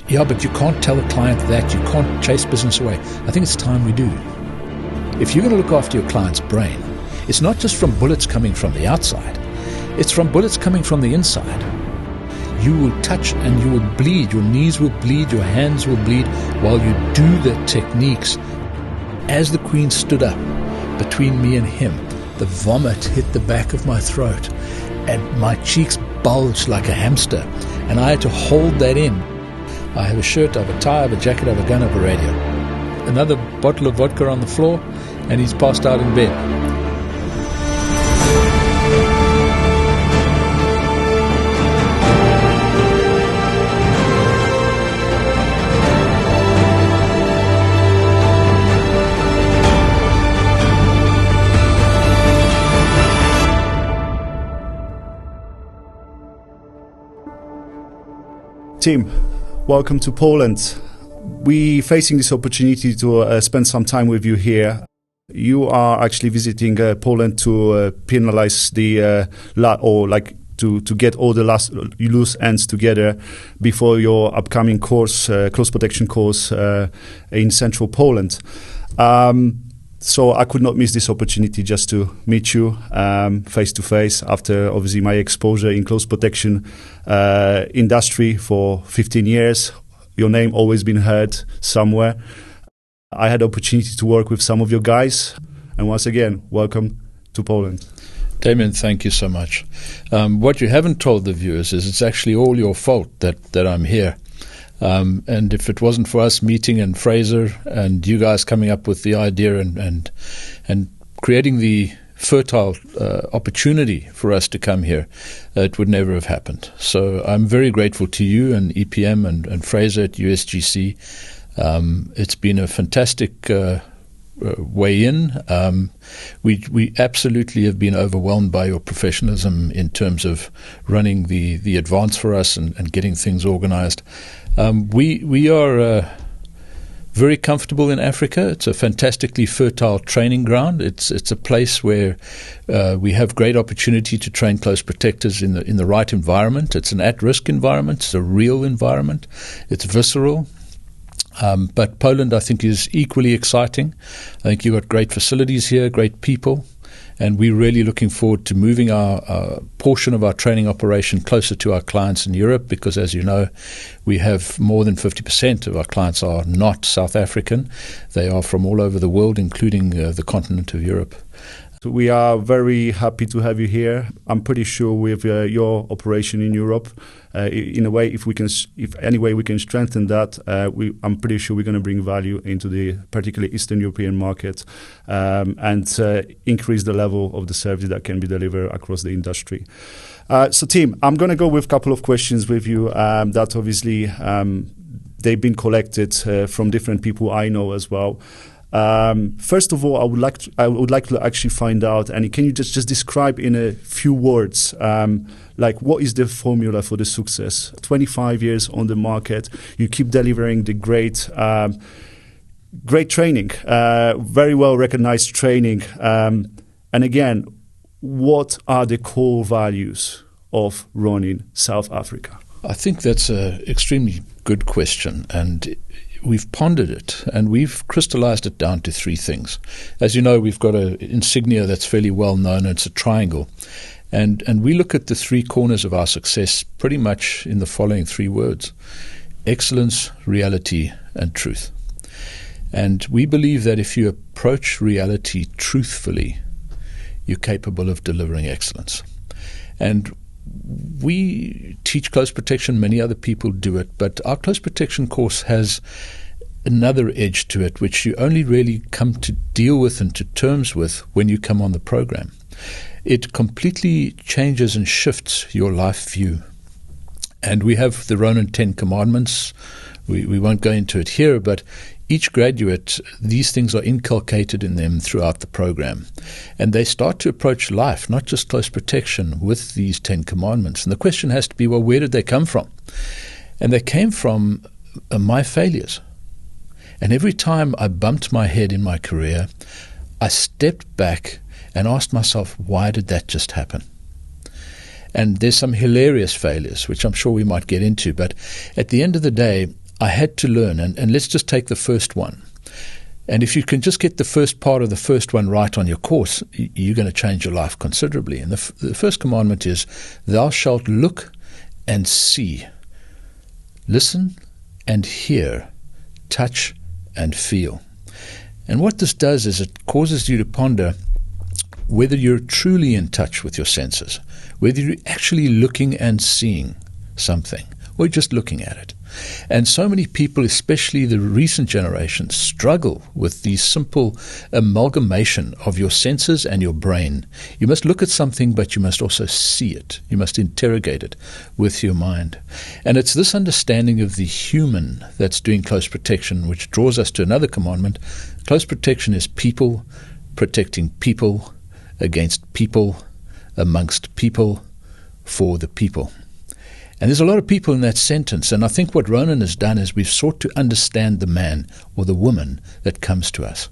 Yeah, but you can't tell a client that. You can't chase business away. I think it's time we do. If you're going to look after your client's brain, it's not just from bullets coming from the outside. It's from bullets coming from the inside. You will touch and you will bleed. Your knees will bleed. Your hands will bleed while you do the techniques. As the Queen stood up between me and him, the vomit hit the back of my throat and my cheeks bulged like a hamster, and I had to hold that in. I have a shirt, I have a tie, I have a jacket, I have a gun, I have a radio. Another bottle of vodka on the floor, and he's passed out in bed. Timm, welcome to Poland. We're facing this opportunity to spend some time with you here. You are actually visiting Poland to penalize the to get all the last loose ends together before your upcoming course, close protection course in central Poland. So I could not miss this opportunity just to meet you face to face after obviously my exposure in close protection industry for 15 years. Your name always been heard somewhere. I had the opportunity to work with some of your guys, and once again, welcome to Poland. Damian, thank you so much. What you haven't told the viewers is it's actually all your fault that I'm here. And if it wasn't for us meeting and Fraser and you guys coming up with the idea and creating the fertile opportunity for us to come here, it would never have happened. So I'm very grateful to you and EPM and Fraser at USGC. It's been a fantastic way in. We absolutely have been overwhelmed by your professionalism in terms of running the advance for us and getting things organized. We are very comfortable in Africa. It's a fantastically fertile training ground. It's a place where we have great opportunity to train close protectors in the right environment. It's an at-risk environment. It's a real environment. It's visceral. But Poland, I think, is equally exciting. I think you've got great facilities here, great people, and we're really looking forward to moving our portion of our training operation closer to our clients in Europe because, as you know, we have more than 50% of our clients are not South African. They are from all over the world, including the continent of Europe. So we are very happy to have you here. I'm pretty sure with your operation in Europe, in a way, if any way we can strengthen that, I'm pretty sure we're going to bring value into the particularly Eastern European market and increase the level of the service that can be delivered across the industry. So, Timm, I'm going to go with a couple of questions with you that obviously they've been collected from different people I know as well. First of all, I would like to actually find out, and can you just describe in a few words, like what is the formula for the success? 25 years on the market, you keep delivering the great training, very well recognized training, and again, what are the core values of running South Africa? I think that's an extremely good question, and we've pondered it and we've crystallized it down to three things. As you know, we've got an insignia that's fairly well known. It's a triangle. And we look at the three corners of our success pretty much in the following three words: excellence, reality, and truth. And we believe that if you approach reality truthfully, you're capable of delivering excellence. And we teach close protection, many other people do it, but our close protection course has another edge to it, which you only really come to deal with and to terms with when you come on the program. It completely changes and shifts your life view. And we have the Ronin 10 Commandments. We won't go into it here, but each graduate, these things are inculcated in them throughout the program. And they start to approach life, not just close protection, with these 10 commandments. And the question has to be, well, where did they come from? And they came from my failures. And every time I bumped my head in my career, I stepped back and asked myself, why did that just happen? And there's some hilarious failures, which I'm sure we might get into. But at the end of the day, I had to learn, and let's just take the first one. And if you can just get the first part of the first one right on your course, you're going to change your life considerably. And the first commandment is, thou shalt look and see, listen and hear, touch and feel. And what this does is it causes you to ponder whether you're truly in touch with your senses, whether you're actually looking and seeing something, or just looking at it. And so many people, especially the recent generation, struggle with the simple amalgamation of your senses and your brain. You must look at something, but you must also see it. You must interrogate it with your mind. And it's this understanding of the human that's doing close protection, which draws us to another commandment. Close protection is people protecting people against people, amongst people, for the people. And there's a lot of people in that sentence, and I think what Ronan has done is we've sought to understand the man or the woman that comes to us.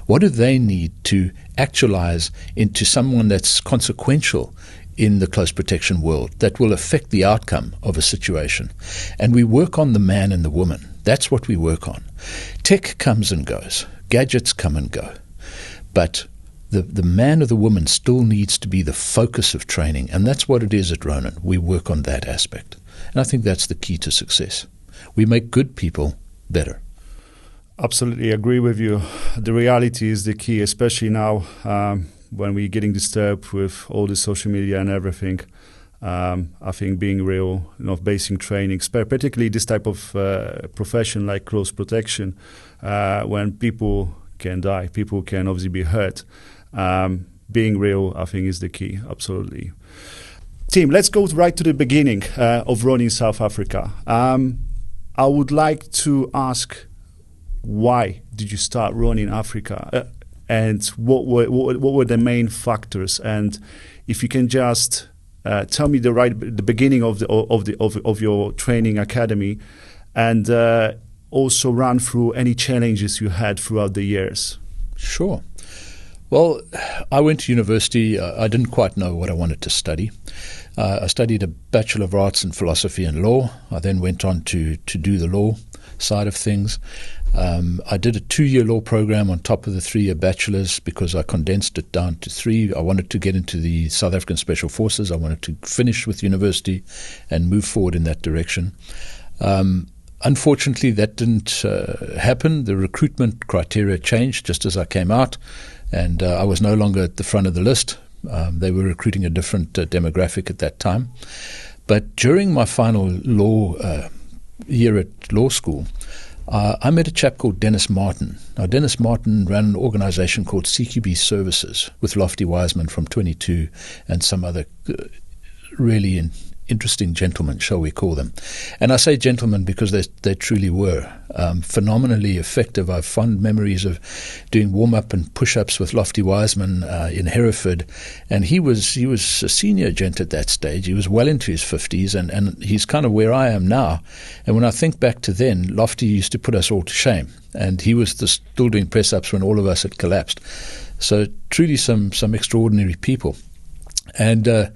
What do they need to actualize into someone that's consequential in the close protection world, that will affect the outcome of a situation? And we work on the man and the woman. That's what we work on. Tech comes and goes. Gadgets come and go. But the man or the woman still needs to be the focus of training, and that's what it is at Ronan. We work on that aspect. And I think that's the key to success. We make good people better. Absolutely agree with you. The reality is the key, especially now when we're getting disturbed with all the social media and everything. I think being real, basic training, particularly this type of profession like close protection, when people can die, people can obviously be hurt. Being real, I think, is the key. Absolutely. Timm, let's go right to the beginning of running South Africa. I would like to ask, why did you start running Africa, and what were the main factors? And if you can just tell me the beginning of your training academy, and also run through any challenges you had throughout the years. Sure. Well, I went to university. I didn't quite know what I wanted to study. I studied a Bachelor of Arts in Philosophy and Law. I then went on to do the law side of things. I did a 2-year law program on top of the 3-year bachelor's because I condensed it down to 3. I wanted to get into the South African Special Forces. I wanted to finish with university and move forward in that direction. Unfortunately, that didn't happen. The recruitment criteria changed just as I came out, and I was no longer at the front of the list. They were recruiting a different demographic at that time. But during my final law year at law school, I met a chap called Dennis Martin. Now, Dennis Martin ran an organization called CQB Services with Lofty Wiseman from 22 and some other really interesting gentlemen, shall we call them. And I say gentlemen because they truly were phenomenally effective. I have fond memories of doing warm-up and push-ups with Lofty Wiseman in Hereford, and he was a senior gent at that stage. He was well into his 50s, and he's kind of where I am now. And when I think back to then, Lofty used to put us all to shame, and he was still doing press-ups when all of us had collapsed. So truly some extraordinary people. And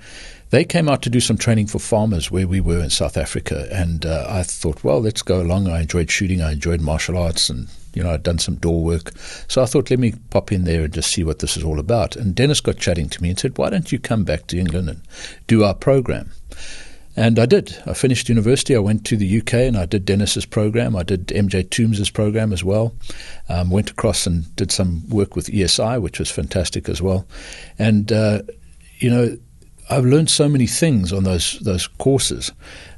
they came out to do some training for farmers where we were in South Africa, and I thought, well, let's go along. I enjoyed shooting, I enjoyed martial arts, and I'd done some door work. So I thought, let me pop in there and just see what this is all about. And Dennis got chatting to me and said, why don't you come back to England and do our program? And I did. I finished university. I went to the UK and I did Dennis's program. I did MJ Toombs's program as well. Went across and did some work with ESI, which was fantastic as well. And I've learned so many things on those courses.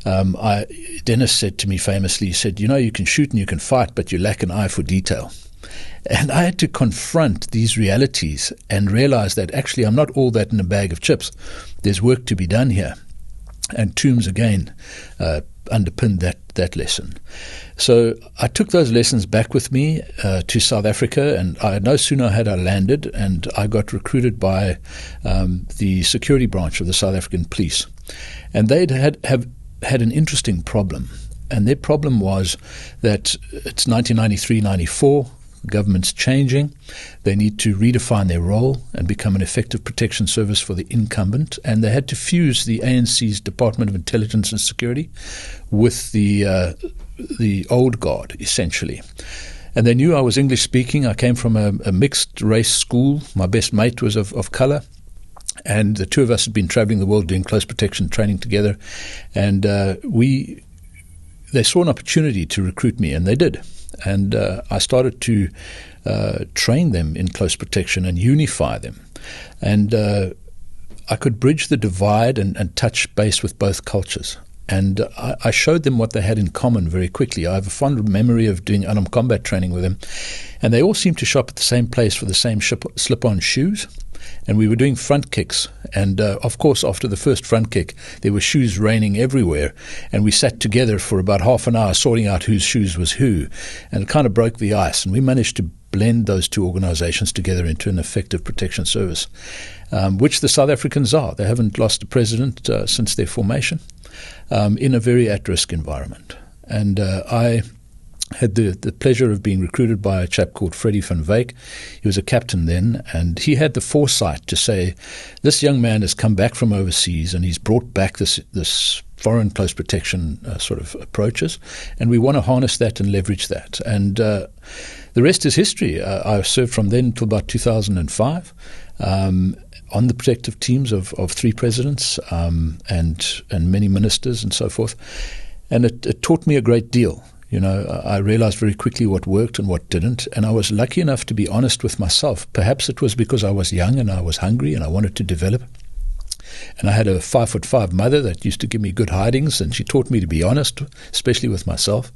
Dennis said to me famously, he said, you can shoot and you can fight, but you lack an eye for detail. And I had to confront these realities and realize that actually I'm not all that in a bag of chips. There's work to be done here. And Toombs again underpinned that lesson. So I took those lessons back with me to South Africa, and no sooner had I landed, and I got recruited by the security branch of the South African police. And they'd had an interesting problem, and their problem was that it's 1993-94, the government's changing. They need to redefine their role and become an effective protection service for the incumbent, and they had to fuse the ANC's Department of Intelligence and Security with the the old guard, essentially. And they knew I was English speaking. I came from a mixed race school. My best mate was of colour. And the two of us had been travelling the world doing close protection training together. And they saw an opportunity to recruit me, and they did. And I started to train them in close protection and unify them. And I could bridge the divide and touch base with both cultures. And I showed them what they had in common very quickly. I have a fond memory of doing unarmed combat training with them. And they all seemed to shop at the same place for the same slip-on shoes. And we were doing front kicks. And, of course, after the first front kick, there were shoes raining everywhere. And we sat together for about half an hour sorting out whose shoes was who. And it kind of broke the ice. And we managed to blend those two organizations together into an effective protection service, which the South Africans are. They haven't lost a president since their formation, in a very at-risk environment. And I had the pleasure of being recruited by a chap called Freddie van Wyk. He was a captain then, and he had the foresight to say, this young man has come back from overseas and he's brought back this foreign close protection sort of approaches, and we want to harness that and leverage that. And the rest is history. I served from then till about 2005 on the protective teams of three presidents and many ministers and so forth. And it taught me a great deal. You know, I realized very quickly what worked and what didn't, and I was lucky enough to be honest with myself. Perhaps it was because I was young and I was hungry and I wanted to develop. And I had a 5'5" mother that used to give me good hidings, and she taught me to be honest, especially with myself.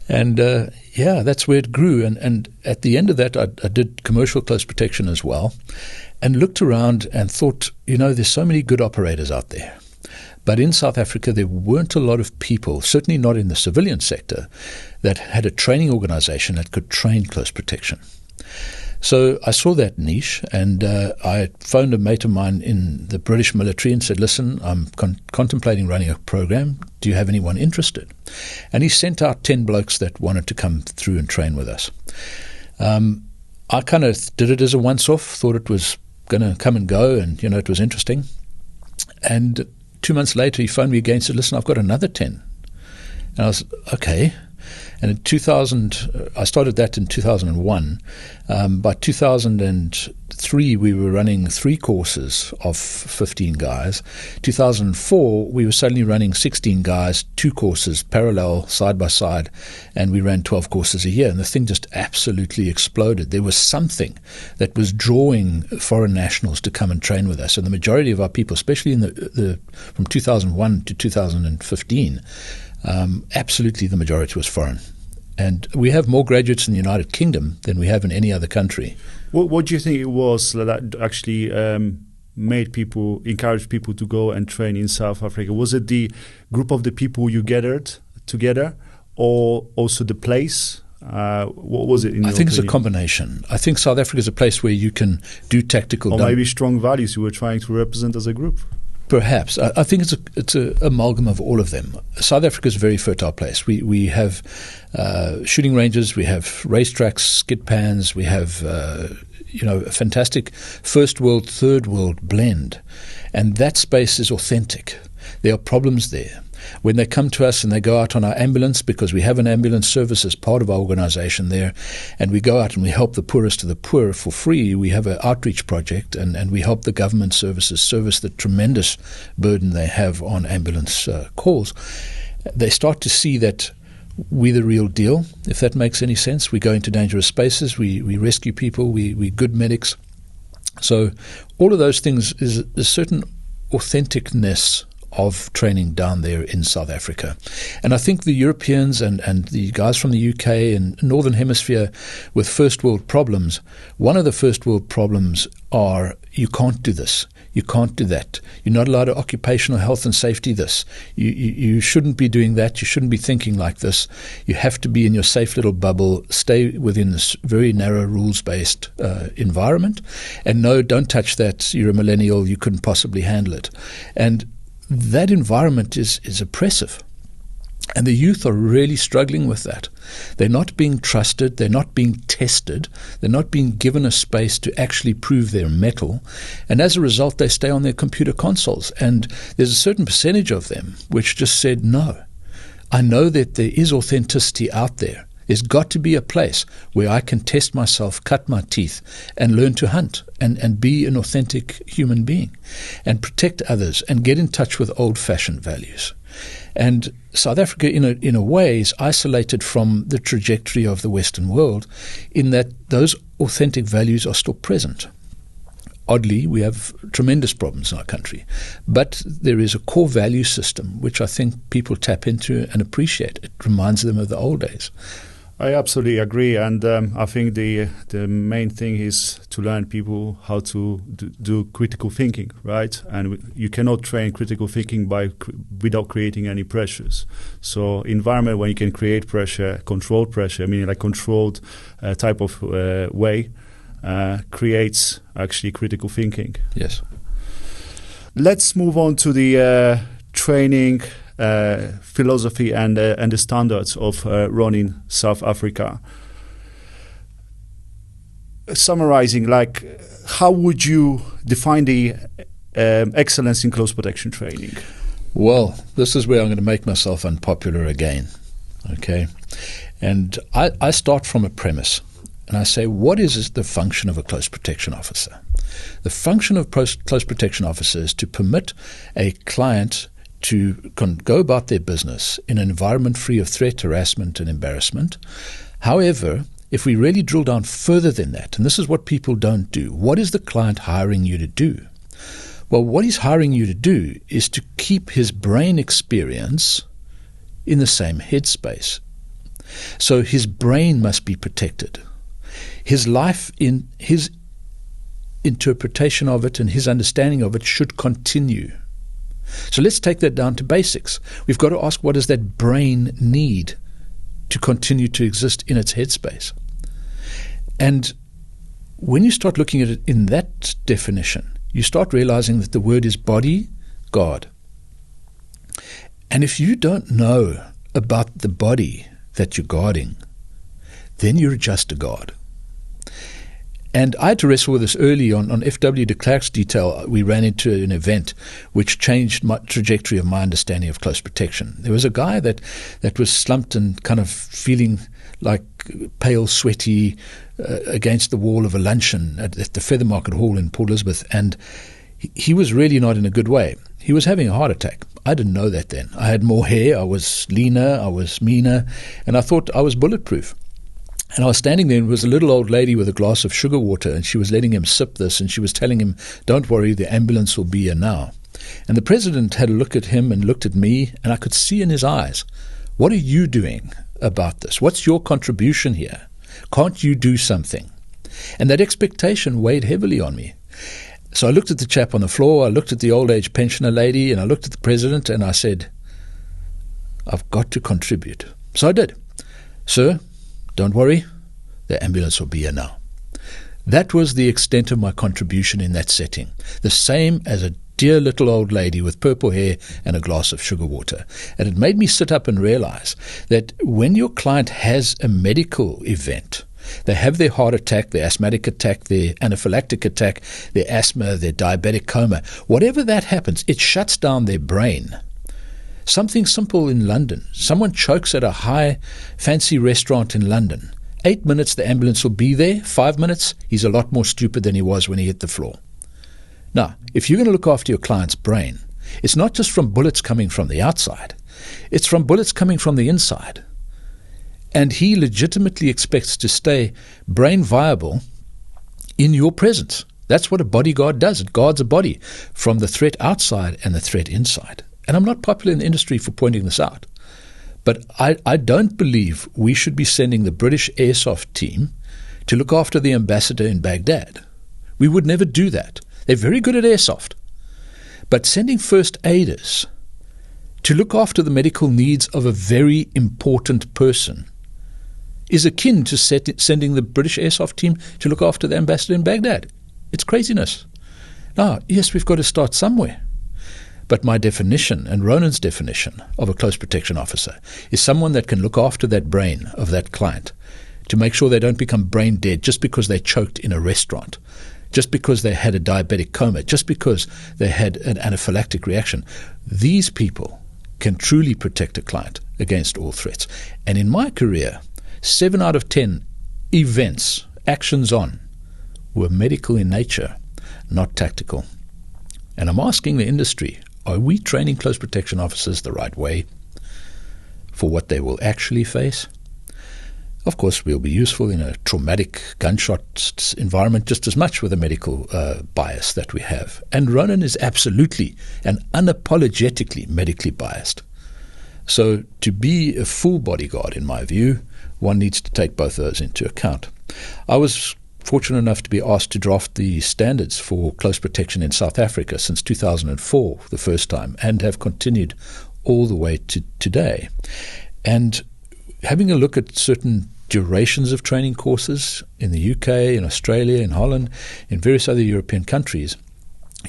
And that's where it grew. And at the end of that, I did commercial close protection as well, and looked around and thought, you know, there's so many good operators out there. But in South Africa, there weren't a lot of people, certainly not in the civilian sector, that had a training organization that could train close protection. So I saw that niche, and I phoned a mate of mine in the British military and said, listen, I'm contemplating running a program. Do you have anyone interested? And he sent out 10 blokes that wanted to come through and train with us. I kind of did it as a once-off, thought it was going to come and go, and, you know, it was interesting. And 2 months later, he phoned me again and said, listen, I've got another 10. And I was, okay. And in 2000, I started that in 2001. By 2003, we were running 3 courses of 15 guys. 2004, we were suddenly running 16 guys, 2 courses, parallel, side by side, and we ran 12 courses a year. And the thing just absolutely exploded. There was something that was drawing foreign nationals to come and train with us. And the majority of our people, especially in the from 2001 to 2015, absolutely the majority was foreign. And we have more graduates in the United Kingdom than we have in any other country. What do you think it was that actually encouraged people to go and train in South Africa? Was it the group of the people you gathered together, or also the place? What was it in your I think opinion? It's a combination. I think South Africa is a place where you can do tactical... Or maybe strong values you were trying to represent as a group. Perhaps. I think it's an amalgam of all of them. South Africa is a very fertile place. We have shooting ranges, we have racetracks, skid pans, we have a fantastic first world, third world blend, and that space is authentic. There are problems there. When they come to us and they go out on our ambulance, because we have an ambulance service as part of our organization there, and we go out and we help the poorest of the poor for free. We have an outreach project, and we help the government services service the tremendous burden they have on ambulance calls. They start to see that we're the real deal, if that makes any sense. We go into dangerous spaces, we rescue people, we're good medics. So all of those things is a certain authenticness of training down there in South Africa. And I think the Europeans and the guys from the UK and Northern Hemisphere with first world problems, one of the first world problems are you can't do this, you can't do that, you're not allowed to occupational health and safety this, you shouldn't be doing that, you shouldn't be thinking like this, you have to be in your safe little bubble, stay within this very narrow rules-based environment, and no, don't touch that, you're a millennial, you couldn't possibly handle it. And that environment is oppressive. And the youth are really struggling with that. They're not being trusted. They're not being tested. They're not being given a space to actually prove their mettle. And as a result, they stay on their computer consoles. And there's a certain percentage of them which just said, no, I know that there is authenticity out there. There's got to be a place where I can test myself, cut my teeth, and learn to hunt and be an authentic human being and protect others and get in touch with old-fashioned values. And South Africa, in a way, is isolated from the trajectory of the Western world in that those authentic values are still present. Oddly, we have tremendous problems in our country, but there is a core value system which I think people tap into and appreciate. It reminds them of the old days. I absolutely agree, and I think the main thing is to learn people how to do critical thinking, right? And you cannot train critical thinking without creating any pressures. So environment where you can create pressure, controlled pressure, meaning like controlled type of way, creates actually critical thinking. Yes. Let's move on to the training philosophy and the standards of running South Africa. Summarizing, like, how would you define the excellence in close protection training? Well, this is where I'm going to make myself unpopular again. Okay, and I start from a premise. And I say, what is the function of a close protection officer? The function of close protection officer is to permit a client to go about their business in an environment free of threat, harassment, and embarrassment. However, if we really drill down further than that, and this is what people don't do, what is the client hiring you to do? Well, what he's hiring you to do is to keep his brain experience in the same headspace. So his brain must be protected. His life, in his interpretation of it and his understanding of it, should continue. So let's take that down to basics. We've got to ask, what does that brain need to continue to exist in its headspace? And when you start looking at it in that definition, you start realizing that the word is body, guard. And if you don't know about the body that you're guarding, then you're just a guard. And I had to wrestle with this early on F.W. de Klerk's detail. We ran into an event which changed my trajectory of my understanding of close protection. There was a guy that was slumped and kind of feeling like pale, sweaty against the wall of a luncheon at the Feather Market Hall in Port Elizabeth, and he was really not in a good way. He was having a heart attack. I didn't know that then. I had more hair, I was leaner, I was meaner, and I thought I was bulletproof. And I was standing there, and there was a little old lady with a glass of sugar water, and she was letting him sip this, and she was telling him, "Don't worry, the ambulance will be here now." And the president had a look at him and looked at me, and I could see in his eyes, what are you doing about this? What's your contribution here? Can't you do something? And that expectation weighed heavily on me. So I looked at the chap on the floor, I looked at the old age pensioner lady, and I looked at the president, and I said, I've got to contribute. So I did. Sir, don't worry, the ambulance will be here now. That was the extent of my contribution in that setting, the same as a dear little old lady with purple hair and a glass of sugar water. And it made me sit up and realize that when your client has a medical event, they have their heart attack, their asthmatic attack, their anaphylactic attack, their asthma, their diabetic coma, whatever that happens, it shuts down their brain. Something simple in London. Someone chokes at a high, fancy restaurant in London. 8 minutes, the ambulance will be there. 5 minutes, he's a lot more stupid than he was when he hit the floor. Now, if you're going to look after your client's brain, it's not just from bullets coming from the outside. It's from bullets coming from the inside. And he legitimately expects to stay brain viable in your presence. That's what a bodyguard does. It guards a body from the threat outside and the threat inside. And I'm not popular in the industry for pointing this out. But I don't believe we should be sending the British airsoft team to look after the ambassador in Baghdad. We would never do that. They're very good at airsoft. But sending first aiders to look after the medical needs of a very important person is akin to sending the British airsoft team to look after the ambassador in Baghdad. It's craziness. Now, yes, we've got to start somewhere. But my definition, and Ronan's definition, of a close protection officer is someone that can look after that brain of that client to make sure they don't become brain dead just because they choked in a restaurant, just because they had a diabetic coma, just because they had an anaphylactic reaction. These people can truly protect a client against all threats. And in my career, 7 out of 10 events, actions on, were medical in nature, not tactical. And I'm asking the industry, are we training close protection officers the right way for what they will actually face? Of course, we'll be useful in a traumatic gunshot environment just as much with a medical bias that we have. And Ronan is absolutely and unapologetically medically biased. So to be a full bodyguard, in my view, one needs to take both those into account. I was fortunate enough to be asked to draft the standards for close protection in South Africa since 2004, the first time, and have continued all the way to today. And having a look at certain durations of training courses in the UK, in Australia, in Holland, in various other European countries,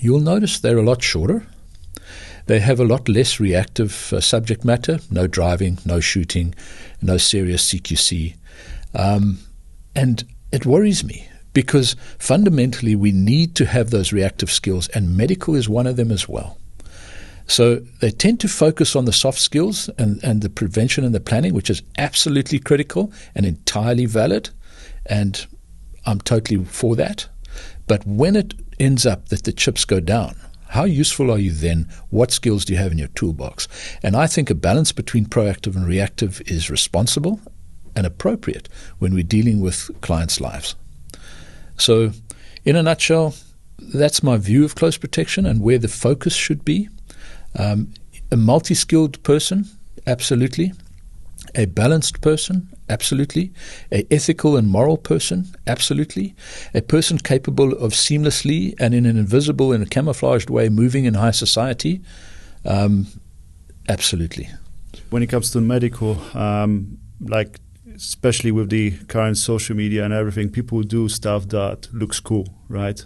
you'll notice they're a lot shorter. They have a lot less reactive subject matter, no driving, no shooting, no serious CQC. And it worries me because fundamentally we need to have those reactive skills, and medical is one of them as well. So they tend to focus on the soft skills and the prevention and the planning, which is absolutely critical and entirely valid, and I'm totally for that. But when it ends up that the chips go down, how useful are you then? What skills do you have in your toolbox? And I think a balance between proactive and reactive is responsible and appropriate when we're dealing with clients' lives. So in a nutshell, that's my view of close protection and where the focus should be. A multi-skilled person, absolutely. A balanced person, absolutely. A ethical and moral person, absolutely. A person capable of seamlessly and in an invisible and a camouflaged way moving in high society, absolutely. When it comes to medical, like especially with the current social media and everything, people do stuff that looks cool, right?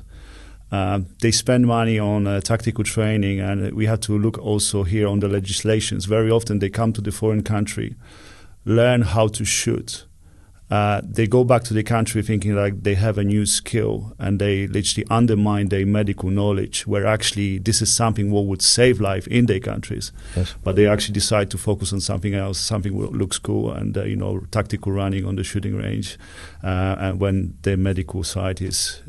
They spend money on tactical training, and we have to look also here on the legislations. Very often they come to the foreign country, learn how to shoot. They go back to the country thinking like they have a new skill, and they literally undermine their medical knowledge, where actually this is something what would save life in their countries. Yes. But they actually decide to focus on something else, something that looks cool, and tactical running on the shooting range, and when their medical side is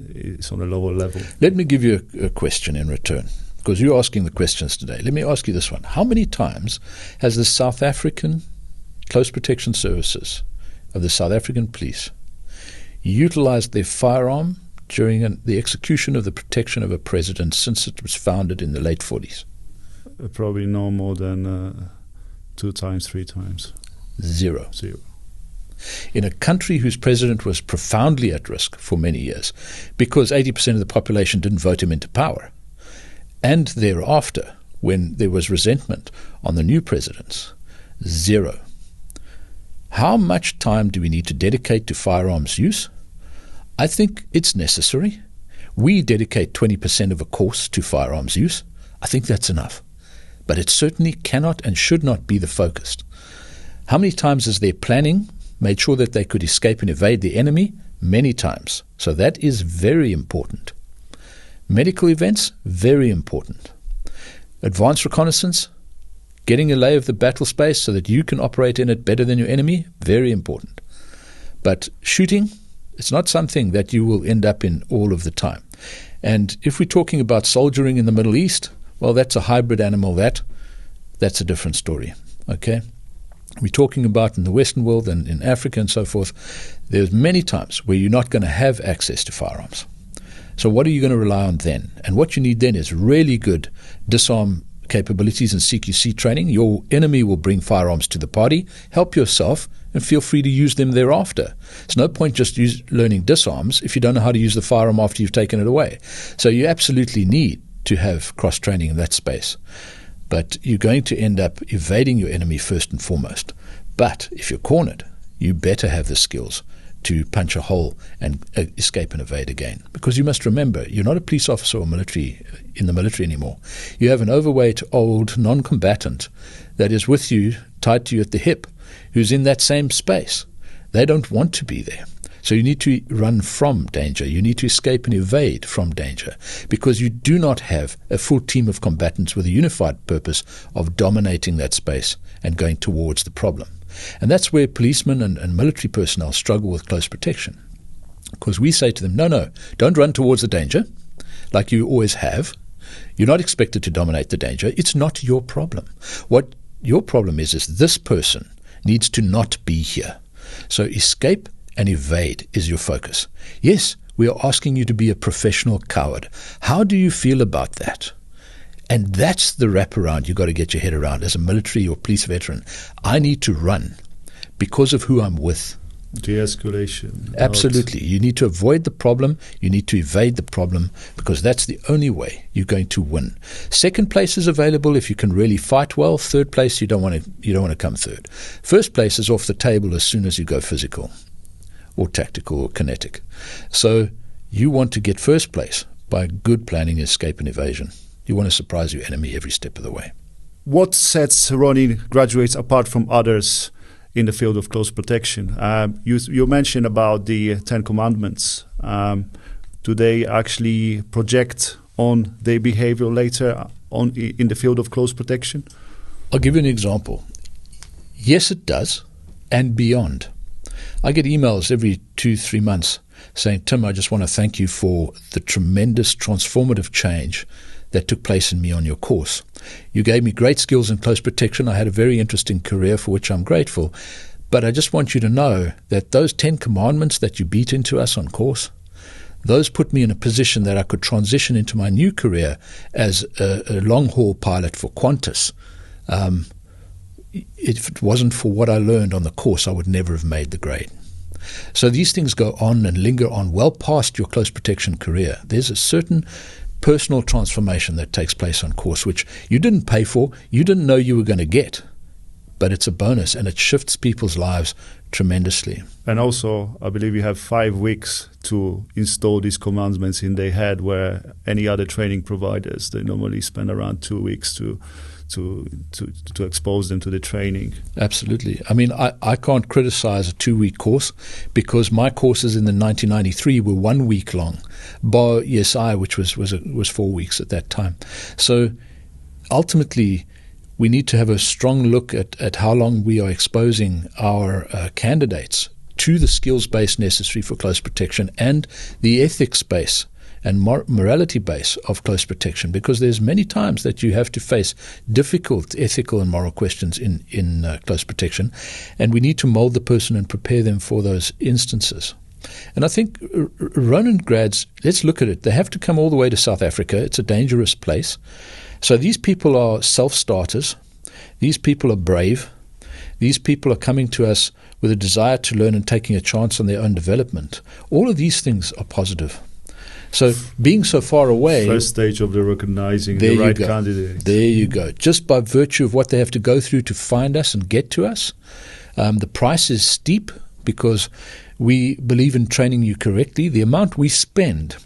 on a lower level. Let me give you a question in return, because you're asking the questions today. Let me ask you this one. How many times has the South African Close Protection Services of the South African Police utilized their firearm during the execution of the protection of a president since it was founded in the late 40s? Probably no more than 2 times, 3 times. Zero. In a country whose president was profoundly at risk for many years because 80% of the population didn't vote him into power, and thereafter, when there was resentment on the new presidents, zero. How much time do we need to dedicate to firearms use? I think it's necessary. We dedicate 20% of a course to firearms use. I think that's enough. But it certainly cannot and should not be the focus. How many times has their planning made sure that they could escape and evade the enemy? Many times. So that is very important. Medical events, very important. Advanced reconnaissance, getting a lay of the battle space so that you can operate in it better than your enemy, very important. But shooting, it's not something that you will end up in all of the time. And if we're talking about soldiering in the Middle East, well, that's a hybrid animal. That's a different story, okay? We're talking about in the Western world and in Africa and so forth, there's many times where you're not going to have access to firearms. So what are you going to rely on then? And what you need then is really good disarm capabilities and CQC training. Your enemy will bring firearms to the party. Help yourself and feel free to use them thereafter. It's no point just learning disarms if you don't know how to use the firearm after you've taken it away. So you absolutely need to have cross-training in that space. But you're going to end up evading your enemy first and foremost. But if you're cornered, you better have the skills to punch a hole and escape and evade again. Because you must remember, you're not a police officer or in the military anymore. You have an overweight, old, non-combatant that is with you, tied to you at the hip, who's in that same space. They don't want to be there. So you need to run from danger. You need to escape and evade from danger, because you do not have a full team of combatants with a unified purpose of dominating that space and going towards the problem. And that's where policemen and military personnel struggle with close protection, because we say to them, no, don't run towards the danger like you always have. You're not expected to dominate the danger. It's not your problem. What your problem is this person needs to not be here. So escape and evade is your focus. Yes, we are asking you to be a professional coward. How do you feel about that? And that's the wraparound you've got to get your head around as a military or police veteran. I need to run because of who I'm with. De-escalation. Absolutely. You need to avoid the problem. You need to evade the problem, because that's the only way you're going to win. Second place is available if you can really fight well. Third place, you don't want to come third. First place is off the table as soon as you go physical or tactical or kinetic. So you want to get first place by good planning, escape and evasion. You want to surprise your enemy every step of the way. What sets running graduates apart from others in the field of close protection? You mentioned about the 10 Commandments. Do they actually project on their behavior later on in the field of close protection? I'll give you an example. Yes, it does, and beyond. I get emails every 2-3 months saying, Tim, I just want to thank you for the tremendous transformative change that took place in me on your course. You gave me great skills in close protection. I had a very interesting career for which I'm grateful. But I just want you to know that those 10 commandments that you beat into us on course, those put me in a position that I could transition into my new career as a long-haul pilot for Qantas. If it wasn't for what I learned on the course, I would never have made the grade. So these things go on and linger on well past your close protection career. There's a certain personal transformation that takes place on course, which you didn't pay for, you didn't know you were going to get, but it's a bonus and it shifts people's lives tremendously. And also, I believe you have 5 weeks to install these commandments in their head, where any other training providers, they normally spend around 2 weeks to expose them to the training. Absolutely. I mean, I can't criticize a 2-week course, because my courses in the 1993 were 1 week long, bar ESI, which was 4 weeks at that time. So ultimately, we need to have a strong look at how long we are exposing our candidates to the skills base necessary for close protection and the ethics base and morality base of close protection, because there's many times that you have to face difficult ethical and moral questions in close protection, and we need to mold the person and prepare them for those instances. And I think Ronin grads, let's look at it. They have to come all the way to South Africa. It's a dangerous place. So these people are self-starters. These people are brave. These people are coming to us with a desire to learn and taking a chance on their own development. All of these things are positive. So being so far away... First stage of the recognizing the right candidate. There you go. Just by virtue of what they have to go through to find us and get to us. The price is steep, because we believe in training you correctly. The amount we spend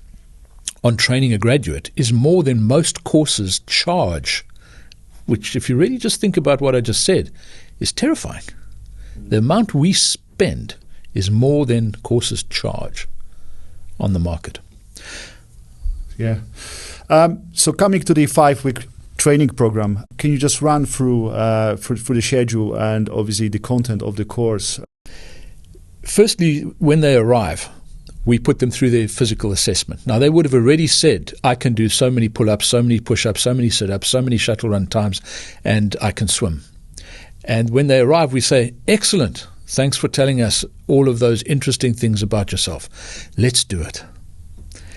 on training a graduate is more than most courses charge, which, if you really just think about what I just said, is terrifying. The amount we spend is more than courses charge on the market. Yeah. So coming to the 5-week training program, can you just run through the schedule and obviously the content of the course? Firstly, when they arrive, we put them through their physical assessment. Now, they would have already said, I can do so many pull-ups, so many push-ups, so many sit-ups, so many shuttle run times, and I can swim. And when they arrive, we say, excellent, thanks for telling us all of those interesting things about yourself. Let's do it.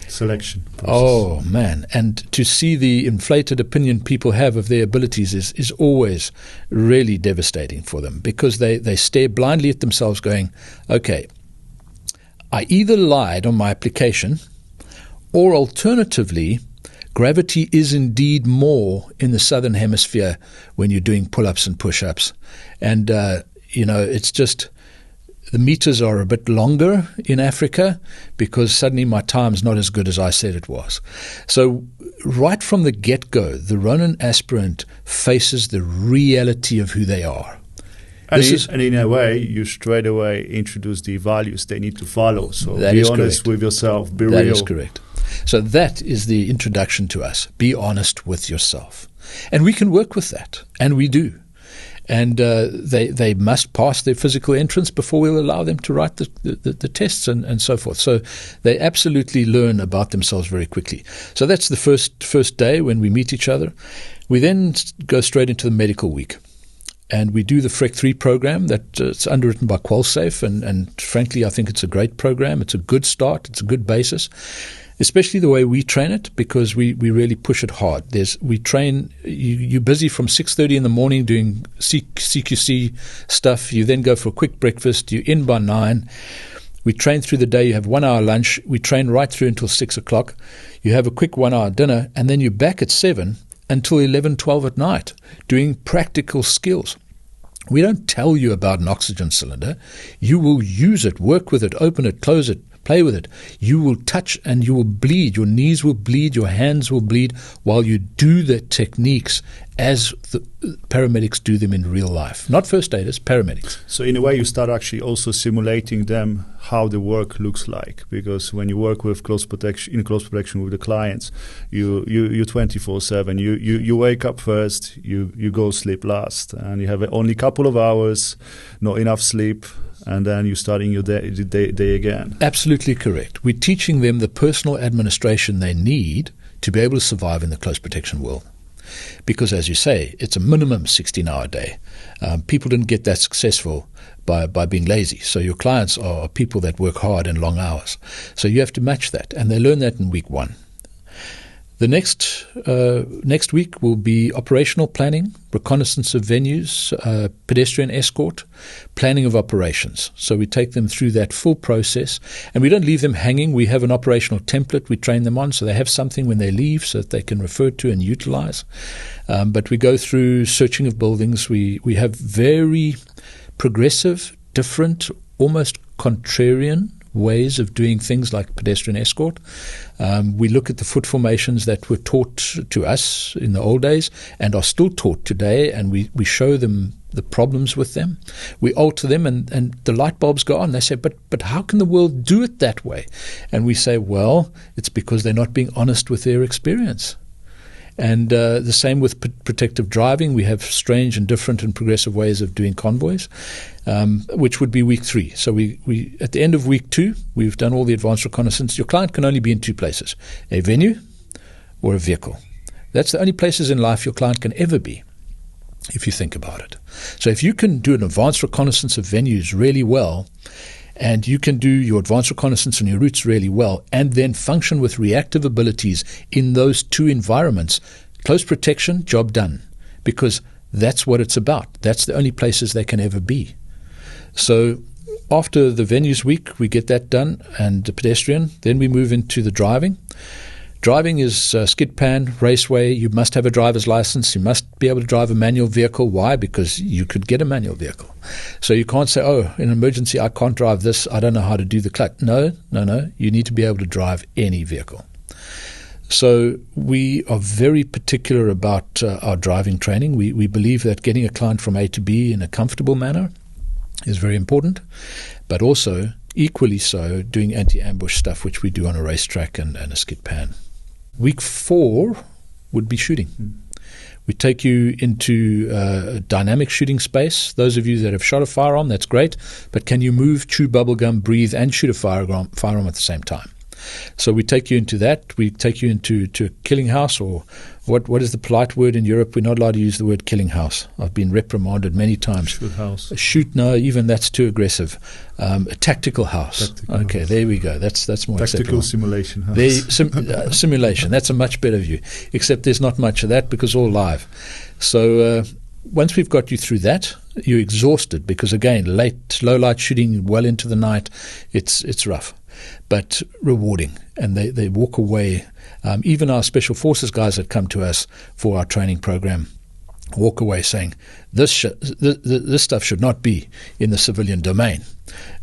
Selection process. Oh, man. And to see the inflated opinion people have of their abilities is always really devastating for them, because they stare blindly at themselves going, okay, I either lied on my application, or alternatively, gravity is indeed more in the southern hemisphere when you're doing pull-ups and push-ups. And, it's just... the meters are a bit longer in Africa, because suddenly my time's not as good as I said it was. So right from the get-go, the Ronin aspirant faces the reality of who they are. And in a way, you straight away introduce the values they need to follow. So be honest with yourself, be real. That is correct. So that is the introduction to us. Be honest with yourself. And we can work with that, and we do. And they must pass their physical entrance before we'll allow them to write the tests and so forth. So they absolutely learn about themselves very quickly. So that's the first day when we meet each other. We then go straight into the medical week. And we do the FREC 3 program that's underwritten by QualSafe. And frankly, I think it's a great program. It's a good start. It's a good basis. Especially the way we train it, because we really push it hard. We train, you're busy from 6:30 in the morning doing CQC stuff. You then go for a quick breakfast. You're in by 9. We train through the day. You have 1 hour lunch. We train right through until 6 o'clock. You have a quick 1 hour dinner, and then you're back at 7 until 11, 12 at night doing practical skills. We don't tell you about an oxygen cylinder. You will use it, work with it, open it, close it, play with it. You will touch and you will bleed. Your knees will bleed. Your hands will bleed while you do the techniques as the paramedics do them in real life. Not first aiders, paramedics. So in a way, you start actually also simulating them how the work looks like. Because when you work with close protection with the clients, you're 24/7. You wake up first, you go sleep last, and you have only a couple of hours, not enough sleep. And then you're starting your day again. Absolutely correct. We're teaching them the personal administration they need to be able to survive in the close protection world. Because, as you say, it's a minimum 16-hour day. People didn't get that successful by being lazy. So your clients are people that work hard and long hours. So you have to match that. And they learn that in week 1. The next week will be operational planning, reconnaissance of venues, pedestrian escort, planning of operations. So we take them through that full process, and we don't leave them hanging. We have an operational template we train them on, so they have something when they leave so that they can refer to and utilize. But we go through searching of buildings. We have very progressive, different, almost contrarian ways of doing things like pedestrian escort. We look at the foot formations that were taught to us in the old days and are still taught today, and we show them the problems with them. We alter them, and the light bulbs go on. They say, but how can the world do it that way? And we say, well, it's because they're not being honest with their experience. And the same with protective driving. We have strange and different and progressive ways of doing convoys, which would be week 3. So we at the end of week 2, we've done all the advanced reconnaissance. Your client can only be in 2 places, a venue or a vehicle. That's the only places in life your client can ever be, if you think about it. So if you can do an advanced reconnaissance of venues really well, and you can do your advanced reconnaissance on your routes really well, and then function with reactive abilities in those 2 environments, close protection, job done. Because that's what it's about. That's the only places they can ever be. So after the venues week, we get that done, and the pedestrian. Then we move into the driving. Driving is skid pan, raceway. You must have a driver's license. You must be able to drive a manual vehicle. Why? Because you could get a manual vehicle. So you can't say, oh, in an emergency, I can't drive this. I don't know how to do the clutch. No. You need to be able to drive any vehicle. So we are very particular about our driving training. We believe that getting a client from A to B in a comfortable manner is very important, but also equally so doing anti-ambush stuff, which we do on a racetrack and a skid pan. Week 4 would be shooting. We take you into a dynamic shooting space. Those of you that have shot a firearm, that's great, but can you move, chew bubblegum, breathe, and shoot a firearm at the same time? So we take you into that. We take you into a killing house, or what is the polite word in Europe? We're not allowed to use the word killing house. I've been reprimanded many times. Shoot house. No, even that's too aggressive. A tactical house. Okay, house. There we go. That's more tactical acceptable. Simulation house. Simulation. That's a much better view. Except there's not much of that because all live. So once we've got you through that, you're exhausted because, again, low light shooting well into the night, it's rough. But rewarding, and they walk away. Even our special forces guys that come to us for our training program walk away saying, this stuff should not be in the civilian domain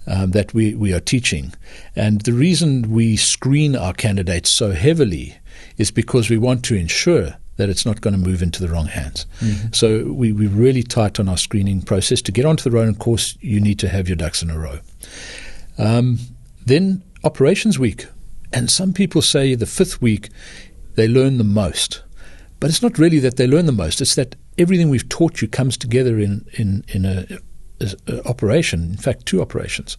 that we are teaching. And the reason we screen our candidates so heavily is because we want to ensure that it's not going to move into the wrong hands. So we're really tight on our screening process. To get onto the Ronin course, you need to have your ducks in a row. Then operations week. And some people say the 5th week they learn the most. But it's not really that they learn the most. It's that everything we've taught you comes together in a operation. In fact, 2 operations.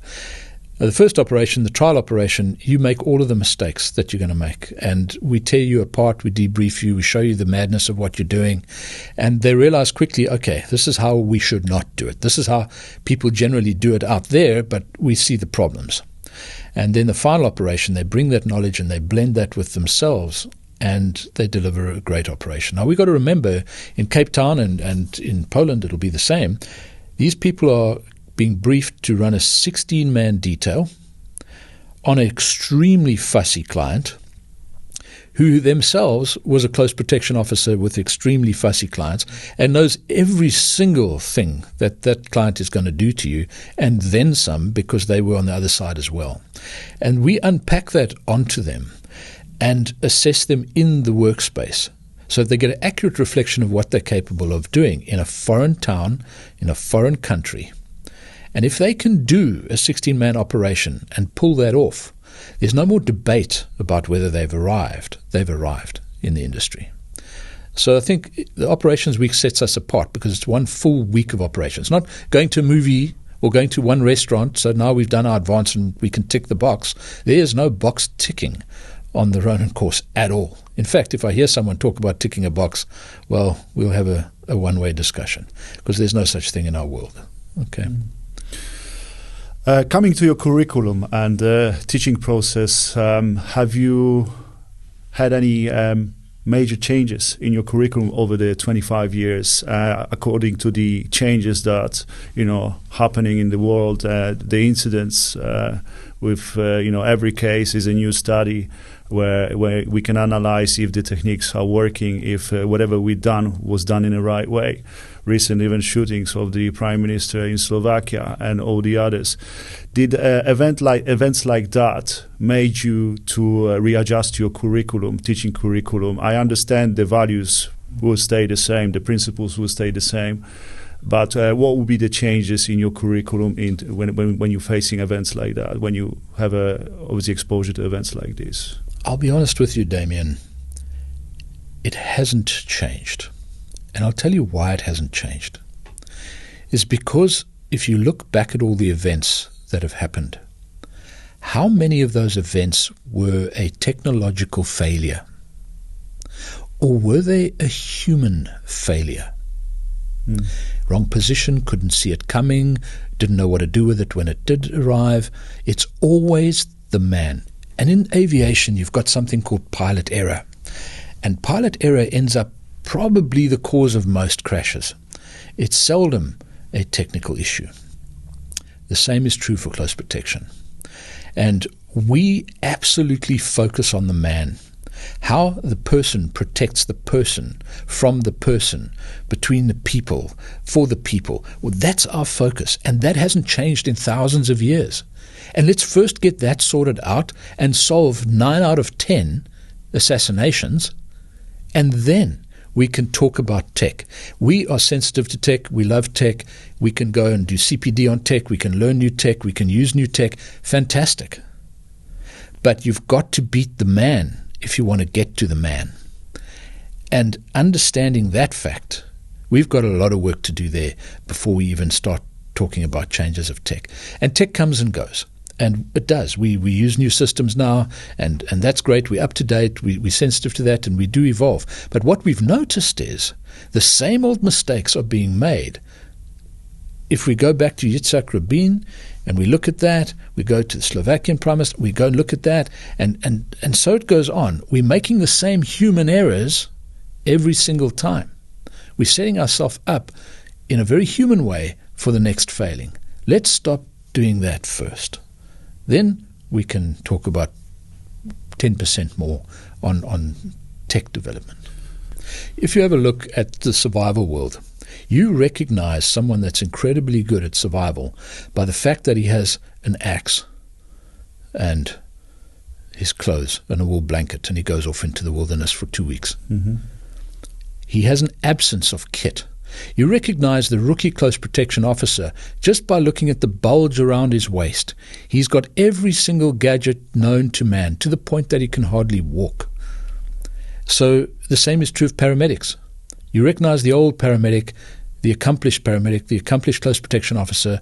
The first operation, the trial operation, you make all of the mistakes that you're going to make. And we tear you apart, we debrief you, we show you the madness of what you're doing. And they realize quickly, okay, this is how we should not do it. This is how people generally do it out there, but we see the problems. And then the final operation, they bring that knowledge and they blend that with themselves, and they deliver a great operation. Now, we've got to remember, in Cape Town and in Poland, it'll be the same. These people are being briefed to run a 16-man detail on an extremely fussy client who themselves was a close protection officer with extremely fussy clients and knows every single thing that that client is going to do to you, and then some, because they were on the other side as well. And we unpack that onto them and assess them in the workspace so that they get an accurate reflection of what they're capable of doing in a foreign town, in a foreign country. And if they can do a 16-man operation and pull that off, there's no more debate about whether they've arrived. They've arrived in the industry. So I think the operations week sets us apart because it's one full week of operations. Not going to a movie or going to one restaurant, so now we've done our advance and we can tick the box. There is no box ticking on the Ronin course at all. In fact, if I hear someone talk about ticking a box, well, we'll have a one-way discussion because there's no such thing in our world. Okay. Coming to your curriculum and teaching process, have you had any major changes in your curriculum over the 25 years according to the changes that happening in the world, the incidents with every case is a new study where we can analyze if the techniques are working, if whatever we've done was done in the right way. Recent even shootings of the Prime Minister in Slovakia and all the others. Did events like that made you to readjust your curriculum, teaching curriculum? I understand the values will stay the same, the principles will stay the same, but what would be the changes in your curriculum when you're facing events like that, when you have obviously exposure to events like this? I'll be honest with you, Damian. It hasn't changed. And I'll tell you why it hasn't changed. It's because if you look back at all the events that have happened, how many of those events were a technological failure? Or were they a human failure? Wrong position, couldn't see it coming, didn't know what to do with it when it did arrive. It's always the man. And in aviation, you've got something called pilot error. And pilot error ends up probably the cause of most crashes. It's seldom a technical issue. The same is true for close protection. And we absolutely focus on the man, how the person protects the person from the person, between the people, for the people. Well, that's our focus, and that hasn't changed in thousands of years. And let's first get that sorted out and solve 9 out of 10 assassinations, and then we can talk about tech. We are sensitive to tech. We love tech. We can go and do CPD on tech. We can learn new tech. We can use new tech. Fantastic. But you've got to beat the man if you want to get to the man. And understanding that fact, we've got a lot of work to do there before we even start talking about changes of tech. And tech comes and goes. And it does. We use new systems now, and that's great. We're up to date. We're sensitive to that, and we do evolve. But what we've noticed is the same old mistakes are being made. If we go back to Yitzhak Rabin and we look at that, we go to the Slovakian Prime Minister, we go and look at that, and so it goes on. We're making the same human errors every single time. We're setting ourselves up in a very human way for the next failing. Let's stop doing that first. Then we can talk about 10% more on tech development. If you have a look at the survival world, you recognize someone that's incredibly good at survival by the fact that he has an axe and his clothes and a wool blanket, and he goes off into the wilderness for 2 weeks. He has an absence of kit. You recognize the rookie close protection officer just by looking at the bulge around his waist. He's got every single gadget known to man, to the point that he can hardly walk. So the same is true of paramedics. You recognize the old paramedic, the accomplished close protection officer.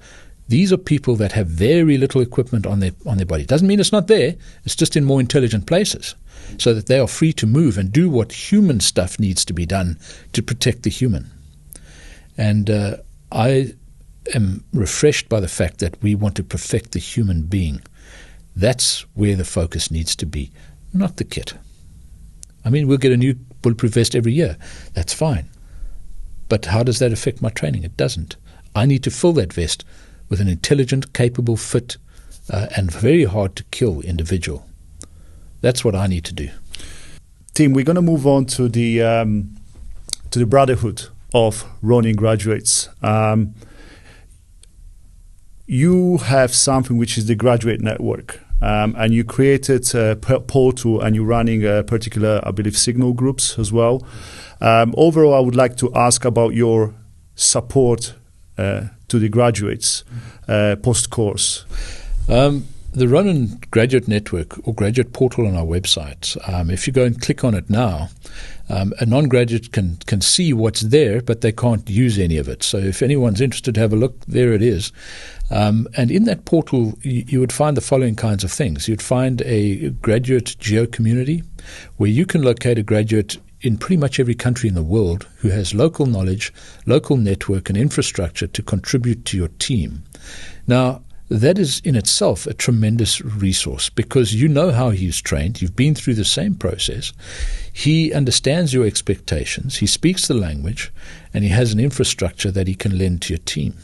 These are people that have very little equipment on their body. Doesn't mean it's not there. It's just in more intelligent places, so that they are free to move and do what human stuff needs to be done to protect the human. And I am refreshed by the fact that we want to perfect the human being. That's where the focus needs to be, not the kit. I mean, we'll get a new bulletproof vest every year. That's fine. But how does that affect my training? It doesn't. I need to fill that vest with an intelligent, capable, fit, and very hard to kill individual. That's what I need to do. Timm, we're going to move on to the Brotherhood of running graduates. You have something which is the Graduate Network, and you created a portal, and you're running a particular, I believe, signal groups as well. Overall, I would like to ask about your support to the graduates post-course. The Run Graduate Network or Graduate Portal on our website, if you go and click on it now, a non-graduate can see what's there, but they can't use any of it. So if anyone's interested, have a look. There it is. And in that portal, you would find the following kinds of things. You'd find a graduate geo-community where you can locate a graduate in pretty much every country in the world who has local knowledge, local network, and infrastructure to contribute to your team. Now, that is in itself a tremendous resource because you know how he's trained. You've been through the same process. He understands your expectations. He speaks the language, and he has an infrastructure that he can lend to your team.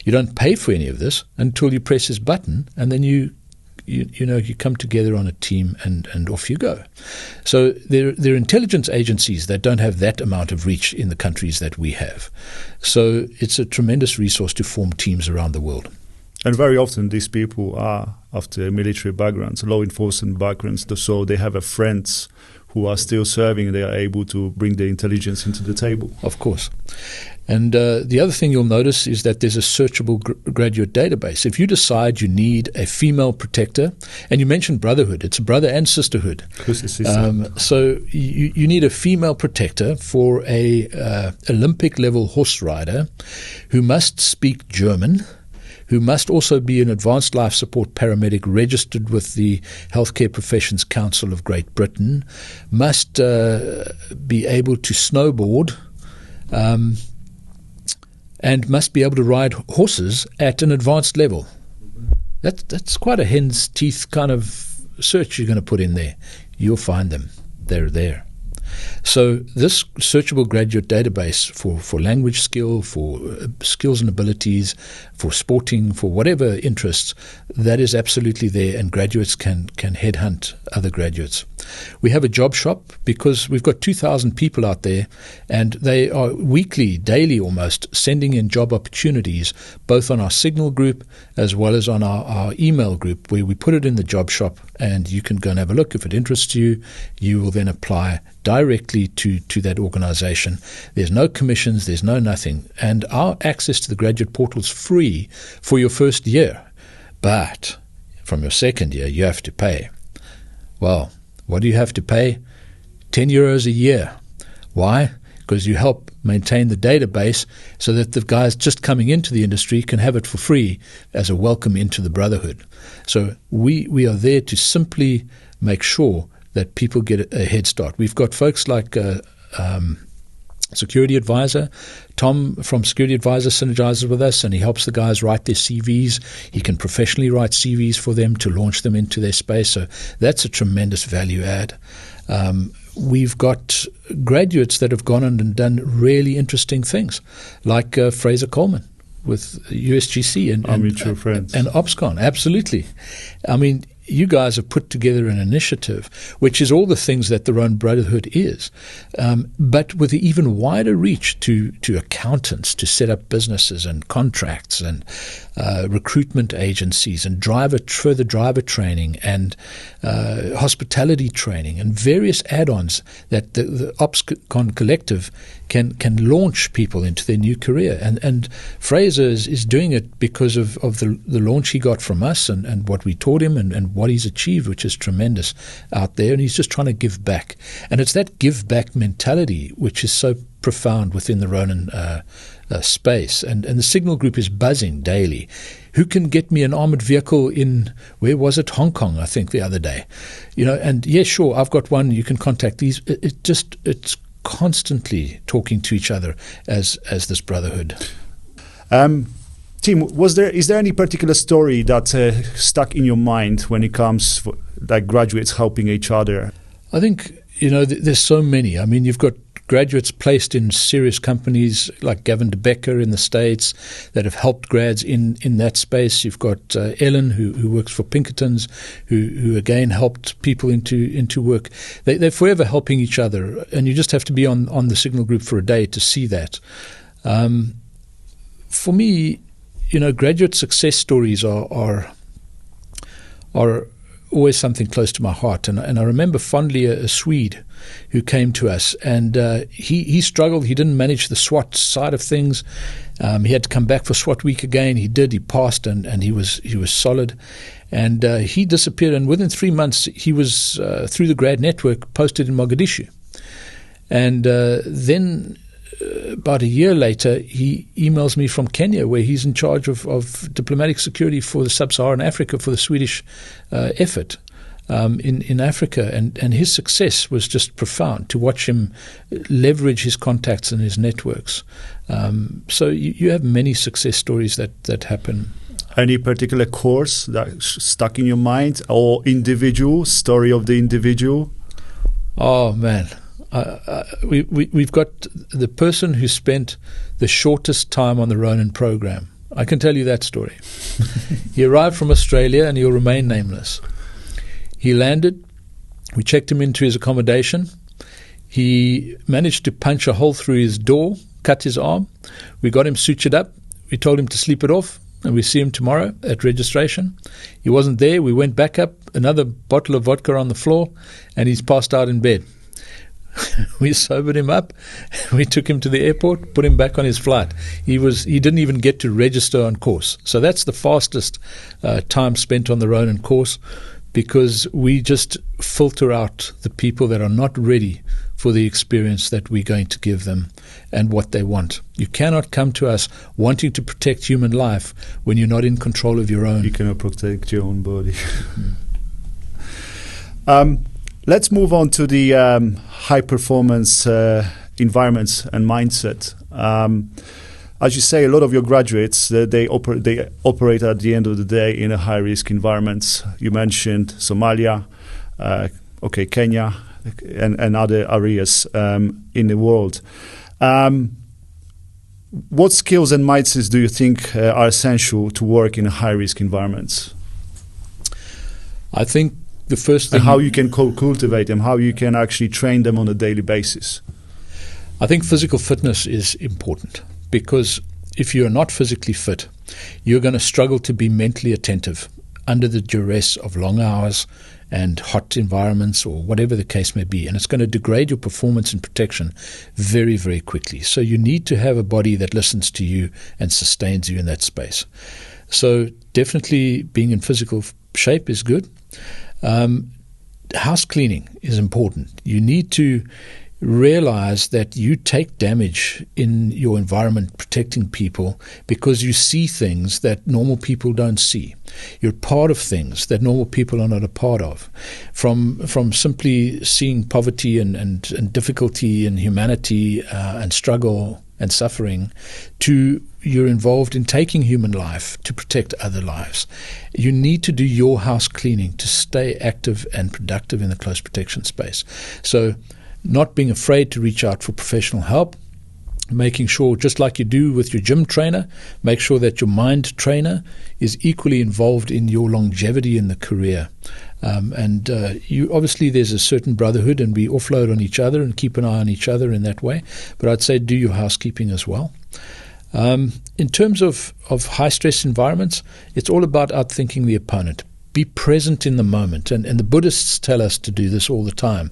You don't pay for any of this until you press his button, and then you come together on a team and off you go. So there are intelligence agencies that don't have that amount of reach in the countries that we have. So it's a tremendous resource to form teams around the world. And very often these people are after military backgrounds, law enforcement backgrounds, so they have friends who are still serving, and they are able to bring their intelligence into the table. Of course. And the other thing you'll notice is that there's a searchable graduate database. If you decide you need a female protector, and you mentioned Brotherhood, it's a brother and sisterhood. So you need a female protector for a Olympic-level horse rider who must speak German, who must also be an advanced life support paramedic registered with the Healthcare Professions Council of Great Britain, must be able to snowboard, and must be able to ride horses at an advanced level. That's quite a hen's teeth kind of search you're going to put in there. You'll find them. They're there. So this searchable graduate database for language skill, for skills and abilities, for sporting, for whatever interests, that is absolutely there, and graduates can headhunt other graduates. We have a job shop because we've got 2,000 people out there, and they are weekly, daily almost, sending in job opportunities, both on our Signal group as well as on our email group, where we put it in the job shop, and you can go and have a look. If it interests you, you will then apply directly to that organization. There's no commissions, there's no nothing. And our access to the graduate portal is free for your first year. But from your second year, you have to pay. Well, what do you have to pay? 10 euros a year. Why? Because you help maintain the database so that the guys just coming into the industry can have it for free as a welcome into the Brotherhood. So we are there to simply make sure that people get a head start. We've got folks like Security Advisor. Tom from Security Advisor synergizes with us, and he helps the guys write their CVs. He can professionally write CVs for them to launch them into their space. So that's a tremendous value add. We've got graduates that have gone on and done really interesting things, like Fraser Coleman with USGC and mutual friends. And OPSCON. Absolutely. I mean, you guys have put together an initiative, which is all the things that the Run Brotherhood is, but with an even wider reach to accountants to set up businesses and contracts. And recruitment agencies and further driver training and hospitality training and various add-ons that the OpsCon Collective can launch people into their new career. And Fraser is doing it because of the launch he got from us and what we taught him and what he's achieved, which is tremendous out there. And he's just trying to give back. And it's that give back mentality which is so profound within the Ronin space. And the Signal Group is buzzing daily. Who can get me an armored vehicle in, where was it? Hong Kong, I think, the other day. And yes, sure, I've got one. You can contact these. It's constantly talking to each other as this brotherhood. Timm, is there any particular story that stuck in your mind when it comes for, like, graduates helping each other? I think there's so many. I mean, you've got graduates placed in serious companies like Gavin De Becker in the States that have helped grads in that space. You've got Ellen who works for Pinkertons, who again helped people into work. They're forever helping each other, and you just have to be on the Signal Group for a day to see that. For me, graduate success stories are always something close to my heart. And I remember fondly a Swede who came to us, and he struggled. He didn't manage the SWAT side of things. He had to come back for SWAT week again. He did. He passed, and he was solid. And he disappeared. And within 3 months, he was, through the grad network, posted in Mogadishu. And then about a year later, he emails me from Kenya, where he's in charge of diplomatic security for the sub-Saharan Africa for the Swedish effort in Africa. And his success was just profound to watch him leverage his contacts and his networks. So you have many success stories that happen. Any particular course that stuck in your mind, or individual story of the individual? Oh, man. We've got the person who spent the shortest time on the Ronin program. I can tell you that story. He arrived from Australia, and he'll remain nameless. He landed. We checked him into his accommodation. He managed to punch a hole through his door, cut his arm. We got him sutured up. We told him to sleep it off, and we see him tomorrow at registration. He wasn't there. We went back up, another bottle of vodka on the floor, and he's passed out in bed. We sobered him up. We took him to the airport, put him back on his flight. He didn't even get to register on course. So that's the fastest time spent on the Ronin course, because we just filter out the people that are not ready for the experience that we're going to give them and what they want. You cannot come to us wanting to protect human life when you're not in control of your own. You cannot protect your own body. Let's move on to the high-performance environments and mindset. As you say, a lot of your graduates, they operate at the end of the day in a high-risk environments. You mentioned Somalia, Kenya, and other areas in the world. What skills and mindsets do you think are essential to work in high-risk environments? I think the first thing, and how you can cultivate them, how you can actually train them on a daily basis. I think physical fitness is important, because if you are not physically fit, you're going to struggle to be mentally attentive under the duress of long hours and hot environments or whatever the case may be. And it's going to degrade your performance and protection very, very quickly. So you need to have a body that listens to you and sustains you in that space. So definitely being in physical shape is good. House cleaning is important. You need to realize that you take damage in your environment protecting people because you see things that normal people don't see. You're part of things that normal people are not a part of. From simply seeing poverty and difficulty and humanity and struggle and suffering, to you're involved in taking human life to protect other lives. You need to do your house cleaning to stay active and productive in the close protection space. So not being afraid to reach out for professional help, making sure, just like you do with your gym trainer, make sure that your mind trainer is equally involved in your longevity in the career. You obviously, there's a certain brotherhood, and we offload on each other and keep an eye on each other in that way. But I'd say do your housekeeping as well. In terms of high-stress environments, it's all about outthinking the opponent. Be present in the moment. And the Buddhists tell us to do this all the time.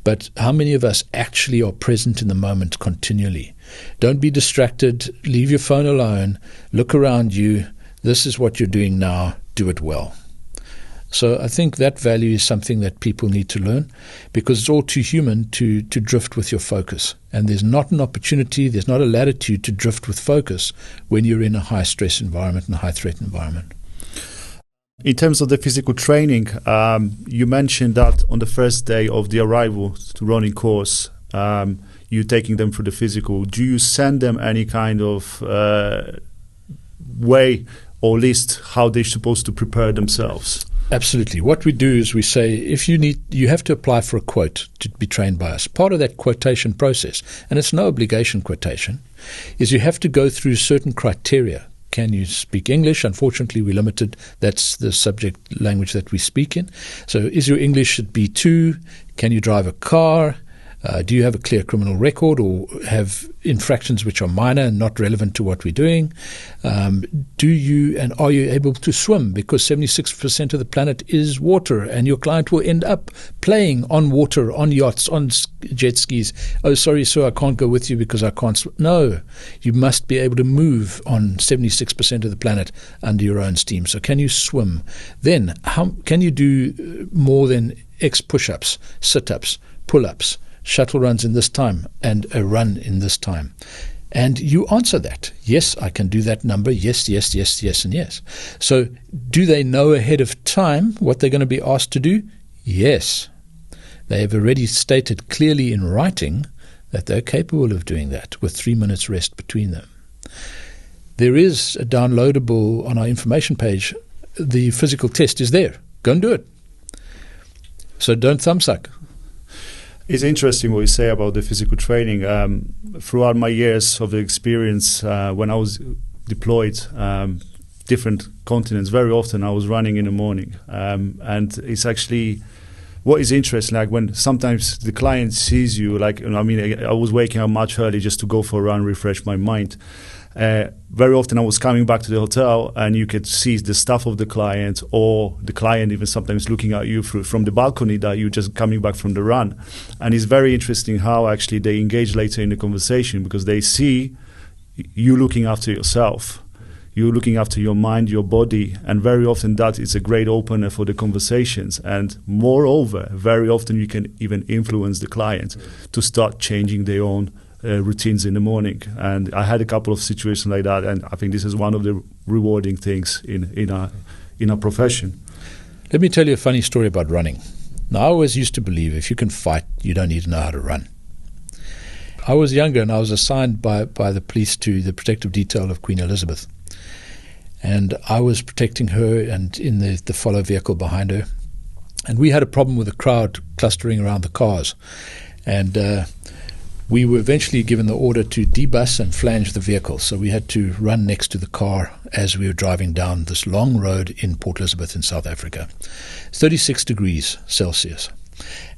But how many of us actually are present in the moment continually? Don't be distracted. Leave your phone alone. Look around you. This is what you're doing now. Do it well. So I think that value is something that people need to learn, because it's all too human to drift with your focus. And there's not an opportunity, there's not a latitude to drift with focus when you're in a high-stress environment and a high-threat environment. In terms of the physical training, you mentioned that on the first day of the arrival to running course, you're taking them through the physical. Do you send them any kind of way or list how they're supposed to prepare themselves? Absolutely. What we do is we say, if you have to apply for a quote to be trained by us. Part of that quotation process, and it's no obligation quotation, is you have to go through certain criteria. Can you speak English? Unfortunately, we're limited. That's the subject language that we speak in. So is your English at B2? Can you drive a car? Do you have a clear criminal record or have infractions which are minor and not relevant to what we're doing? Do you and are you able to swim? Because 76% of the planet is water, and your client will end up playing on water, on yachts, on jet skis. Oh, sorry, sir, I can't go with you because I can't swim. No, you must be able to move on 76% of the planet under your own steam. So can you swim? Then how can you do more than X push-ups, sit-ups, pull-ups, shuttle runs in this time, and a run in this time? And you answer that. Yes, I can do that number. Yes, yes, yes, yes, and yes. So do they know ahead of time what they're going to be asked to do? Yes. They have already stated clearly in writing that they're capable of doing that with 3 minutes rest between them. There is a downloadable on our information page. The physical test is there. Go and do it. So don't thumbsuck. It's interesting what you say about the physical training. Throughout my years of experience, when I was deployed, different continents, very often I was running in the morning. And it's actually, what is interesting, like when sometimes the client sees you, like, I mean, I was waking up much early just to go for a run, refresh my mind. Very often I was coming back to the hotel and you could see the staff of the client, or the client even sometimes looking at you from the balcony that you're just coming back from the run. And it's very interesting how actually they engage later in the conversation, because they see you looking after yourself. You're looking after your mind, your body, and very often that is a great opener for the conversations. And moreover, very often you can even influence the client to start changing their own routines in the morning. And I had a couple of situations like that, and I think this is one of the rewarding things in our profession. Let me tell you a funny story about running. Now, I always used to believe if you can fight, you don't need to know how to run. I was younger and I was assigned by the police to the protective detail of Queen Elizabeth. And I was protecting her and in the follow vehicle behind her. And we had a problem with the crowd clustering around the cars. And we were eventually given the order to debus and flange the vehicle. So we had to run next to the car as we were driving down this long road in Port Elizabeth in South Africa. 36 degrees Celsius.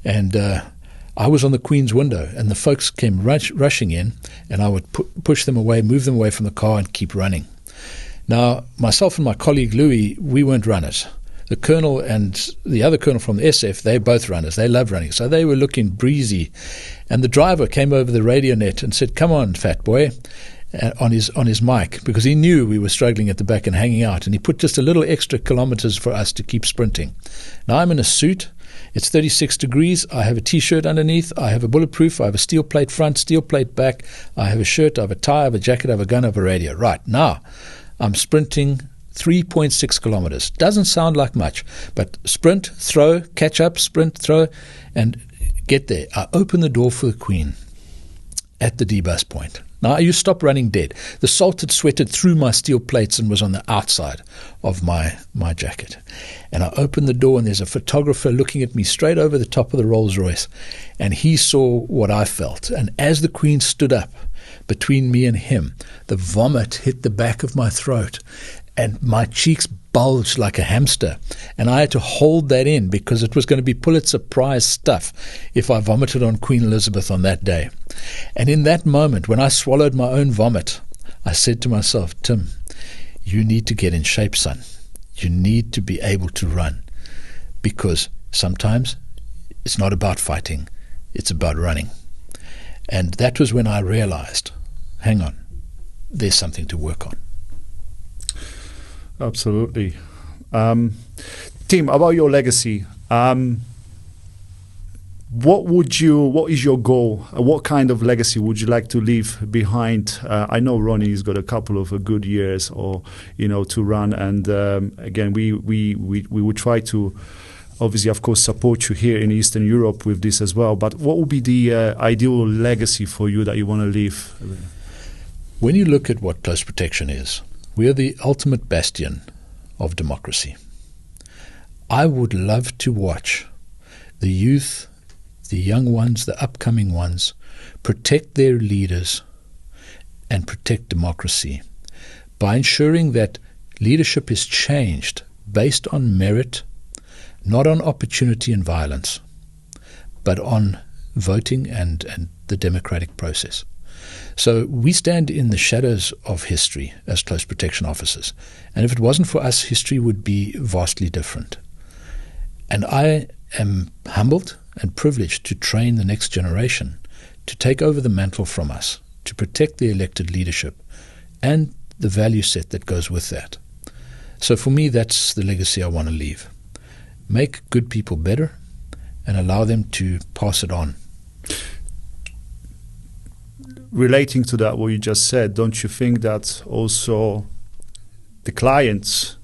And I was on the Queen's window, and the folks came rushing in, and I would push them away, move them away from the car, and keep running. Now, myself and my colleague Louis, we weren't runners. The colonel and the other colonel from the SF, they're both runners. They love running. So they were looking breezy. And the driver came over the radio net and said, "Come on, fat boy," on his mic, because he knew we were struggling at the back and hanging out. And he put just a little extra kilometers for us to keep sprinting. Now I'm in a suit. It's 36 degrees. I have a T-shirt underneath. I have a bulletproof. I have a steel plate front, steel plate back. I have a shirt. I have a tie. I have a jacket. I have a gun. I have a radio. Right. Now I'm sprinting 3.6 kilometers. Doesn't sound like much, but sprint, throw, catch up, sprint, throw, and get there. I open the door for the Queen at the debus point. Now, you stop running dead. The salt had sweated through my steel plates and was on the outside of my jacket. And I opened the door, and there's a photographer looking at me straight over the top of the Rolls Royce, and he saw what I felt. And as the Queen stood up between me and him, the vomit hit the back of my throat, and my cheeks bulged like a hamster. And I had to hold that in because it was going to be Pulitzer Prize stuff if I vomited on Queen Elizabeth on that day. And in that moment, when I swallowed my own vomit, I said to myself, Tim, you need to get in shape, son. You need to be able to run, because sometimes it's not about fighting, it's about running. And that was when I realized, hang on, there's something to work on. Absolutely. Timm, about your legacy, what is your goal? What kind of legacy would you like to leave behind? I know Ronnie's got a couple of good years, or to run, and again, we would try to, obviously, of course, support you here in Eastern Europe with this as well. But what would be the ideal legacy for you that you want to leave? When you look at what close protection is, we are the ultimate bastion of democracy. I would love to watch the youth, the young ones, the upcoming ones, protect their leaders and protect democracy by ensuring that leadership is changed based on merit, not on opportunity and violence, but on voting and the democratic process. So we stand in the shadows of history as close protection officers. And if it wasn't for us, history would be vastly different. And I am humbled and privileged to train the next generation to take over the mantle from us, to protect the elected leadership and the value set that goes with that. So for me, that's the legacy I want to leave. Make good people better and allow them to pass it on. Relating to that, what you just said, don't you think that also the clients,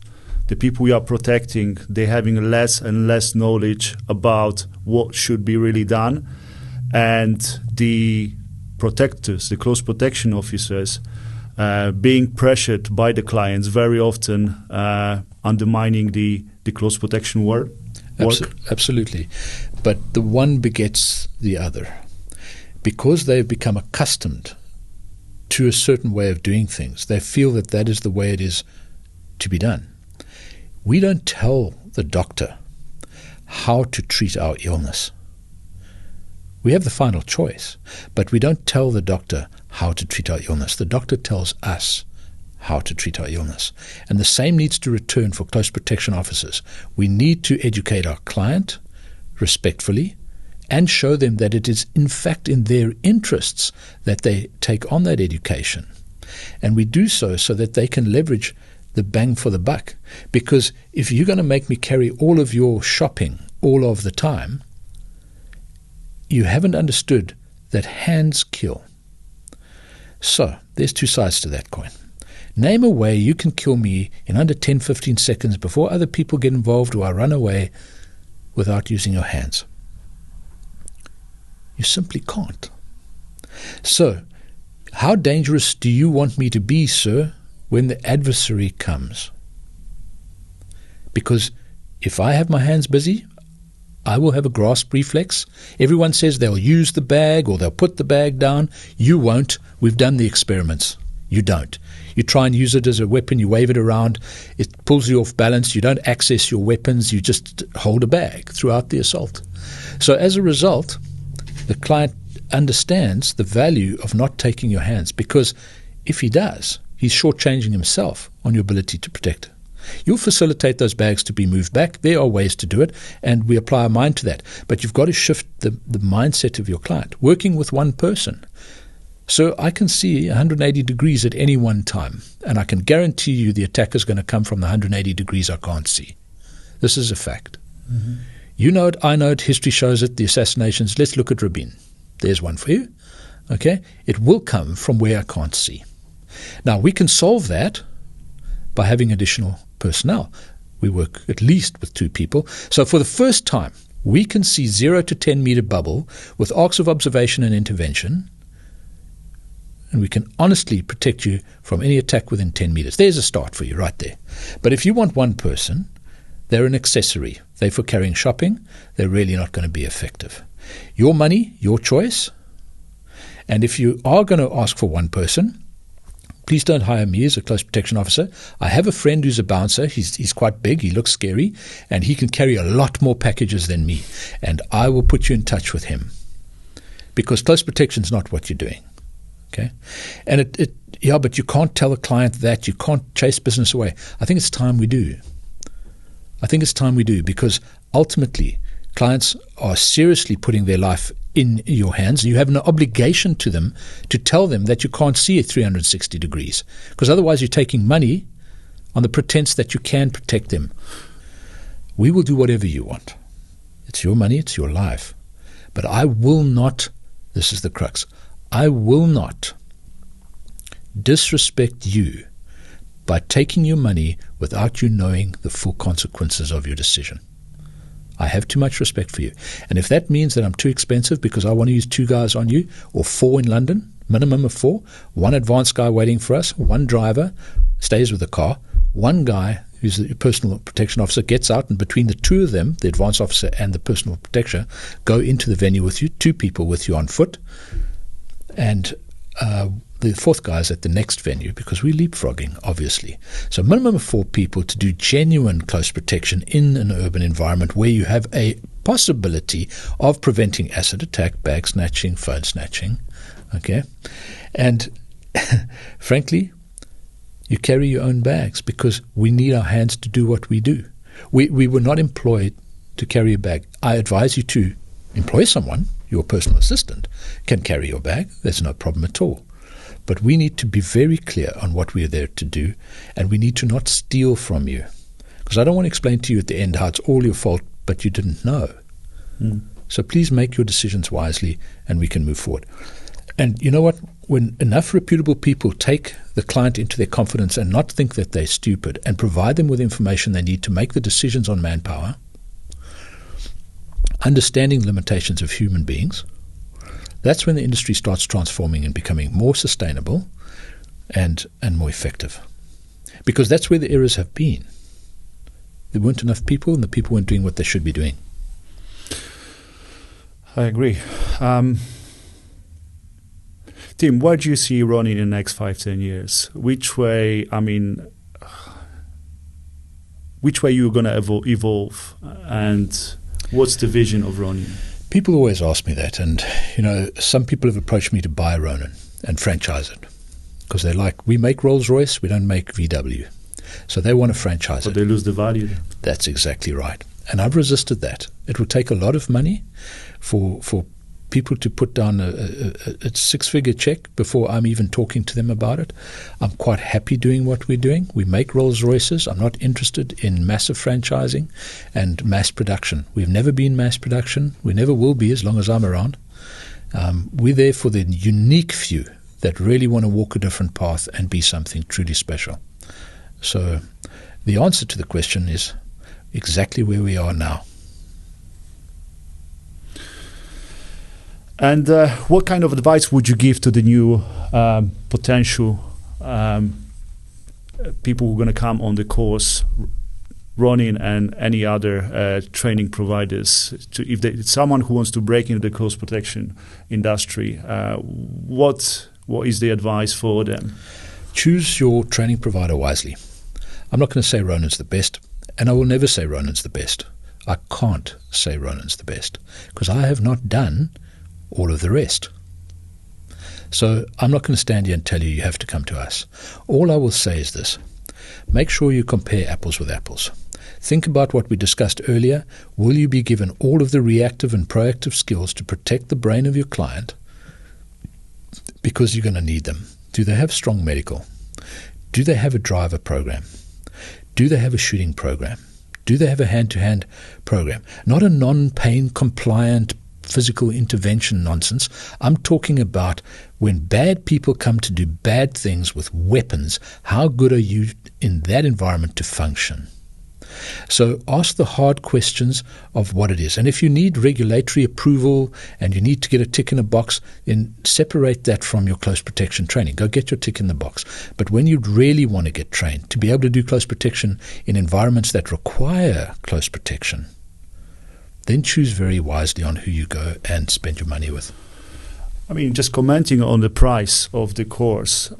the people we are protecting, they're having less and less knowledge about what should be really done, and the protectors, the close protection officers, being pressured by the clients very often, undermining the close protection work? Absolutely. But the one begets the other. Because they've become accustomed to a certain way of doing things, they feel that that is the way it is to be done. We don't tell the doctor how to treat our illness. We have the final choice, but we don't tell the doctor how to treat our illness. The doctor tells us how to treat our illness. And the same needs to return for close protection officers. We need to educate our client respectfully and show them that it is in fact in their interests that they take on that education. And we do so that they can leverage the bang for the buck. Because if you're going to make me carry all of your shopping all of the time, you haven't understood that hands kill. So there's two sides to that coin. Name a way you can kill me in under 10, 15 seconds before other people get involved or I run away without using your hands. You simply can't. So, how dangerous do you want me to be, sir, when the adversary comes? Because if I have my hands busy, I will have a grasp reflex. Everyone says they'll use the bag or they'll put the bag down. You won't. We've done the experiments. You don't. You try and use it as a weapon, you wave it around, it pulls you off balance, you don't access your weapons, you just hold a bag throughout the assault. So as a result, the client understands the value of not taking your hands, because if he does, he's shortchanging himself on your ability to protect. You'll facilitate those bags to be moved back. There are ways to do it, and we apply our mind to that. But you've got to shift the mindset of your client, working with one person. So I can see 180 degrees at any one time, and I can guarantee you the attack is going to come from the 180 degrees I can't see. This is a fact. Mm-hmm. You know it, I know it, history shows it, the assassinations. Let's look at Rabin. There's one for you. Okay? It will come from where I can't see. Now, we can solve that by having additional personnel. We work at least with 2 people. So for the first time, we can see 0 to 10 meter bubble with arcs of observation and intervention, and we can honestly protect you from any attack within 10 meters. There's a start for you right there. But if you want one person, they're an accessory. They're for carrying shopping. They're really not going to be effective. Your money, your choice. And if you are going to ask for one person, please don't hire me as a close protection officer. I have a friend who's a bouncer. He's quite big. He looks scary. And he can carry a lot more packages than me. And I will put you in touch with him. Because close protection is not what you're doing. Okay, and but you can't tell a client that. You can't chase business away. I think it's time we do. Because ultimately clients are seriously putting their life in your hands. You have an obligation to them to tell them that you can't see it 360 degrees, because otherwise you're taking money on the pretense that you can protect them. We will do whatever you want. It's your money, it's your life. But I will not, this is the crux, I will not disrespect you by taking your money without you knowing the full consequences of your decision. I have too much respect for you. And if that means that I'm too expensive because I want to use 2 guys on you, or 4 in London, minimum of 4, 1 advanced guy waiting for us, 1 driver stays with the car, 1 guy who's the personal protection officer gets out, and between the 2 of them, the advanced officer and the personal protector, go into the venue with you, 2 people with you on foot, and the 4th guy is at the next venue, because we're leapfrogging, obviously. So minimum of 4 people to do genuine close protection in an urban environment where you have a possibility of preventing acid attack, bag snatching, phone snatching. Okay? And frankly, you carry your own bags, because we need our hands to do what we do. We were not employed to carry a bag. I advise you to employ someone. Your personal assistant can carry your bag. There's no problem at all. But we need to be very clear on what we are there to do, and we need to not steal from you. Because I don't want to explain to you at the end how it's all your fault, but you didn't know. So please make your decisions wisely, and we can move forward. And you know what? When enough reputable people take the client into their confidence and not think that they're stupid, and provide them with information they need to make the decisions on manpower, understanding the limitations of human beings, that's when the industry starts transforming and becoming more sustainable and more effective. Because that's where the errors have been. There weren't enough people, and the people weren't doing what they should be doing. I agree. Timm, where do you see Ronnie in the next 5-10 years? Which way you're going to evolve, and what's the vision of Ronnie? People always ask me that, and some people have approached me to buy Ronin and franchise it, because they're like, we make Rolls-Royce, we don't make VW. So they want to franchise it. But they lose the value. That's exactly right. And I've resisted that. It will take a lot of money for people to put down a 6-figure check before I'm even talking to them about it. I'm quite happy doing what we're doing. We make Rolls-Royces. I'm not interested in massive franchising and mass production. We've never been mass production. We never will be as long as I'm around. We're there for the unique few that really want to walk a different path and be something truly special. So the answer to the question is exactly where we are now. And what kind of advice would you give to the new potential people who are going to come on the course, Ronin and any other training providers? If someone who wants to break into the close protection industry, what is the advice for them? Choose your training provider wisely. I'm not going to say Ronin's the best, and I will never say Ronin's the best. I can't say Ronin's the best, because I have not done all of the rest. So I'm not going to stand here and tell you have to come to us. All I will say is this: make sure you compare apples with apples. Think about what we discussed earlier. Will you be given all of the reactive and proactive skills to protect the brain of your client? Because you're going to need them. Do they have strong medical? Do they have a driver program? Do they have a shooting program? Do they have a hand-to-hand program? Not a non-pain compliant physical intervention nonsense. I'm talking about when bad people come to do bad things with weapons, how good are you in that environment to function? So ask the hard questions of what it is. And if you need regulatory approval and you need to get a tick in a box, then separate that from your close protection training. Go get your tick in the box. But when you really want to get trained to be able to do close protection in environments that require close protection, then choose very wisely on who you go and spend your money with. I mean, just commenting on the price of the course,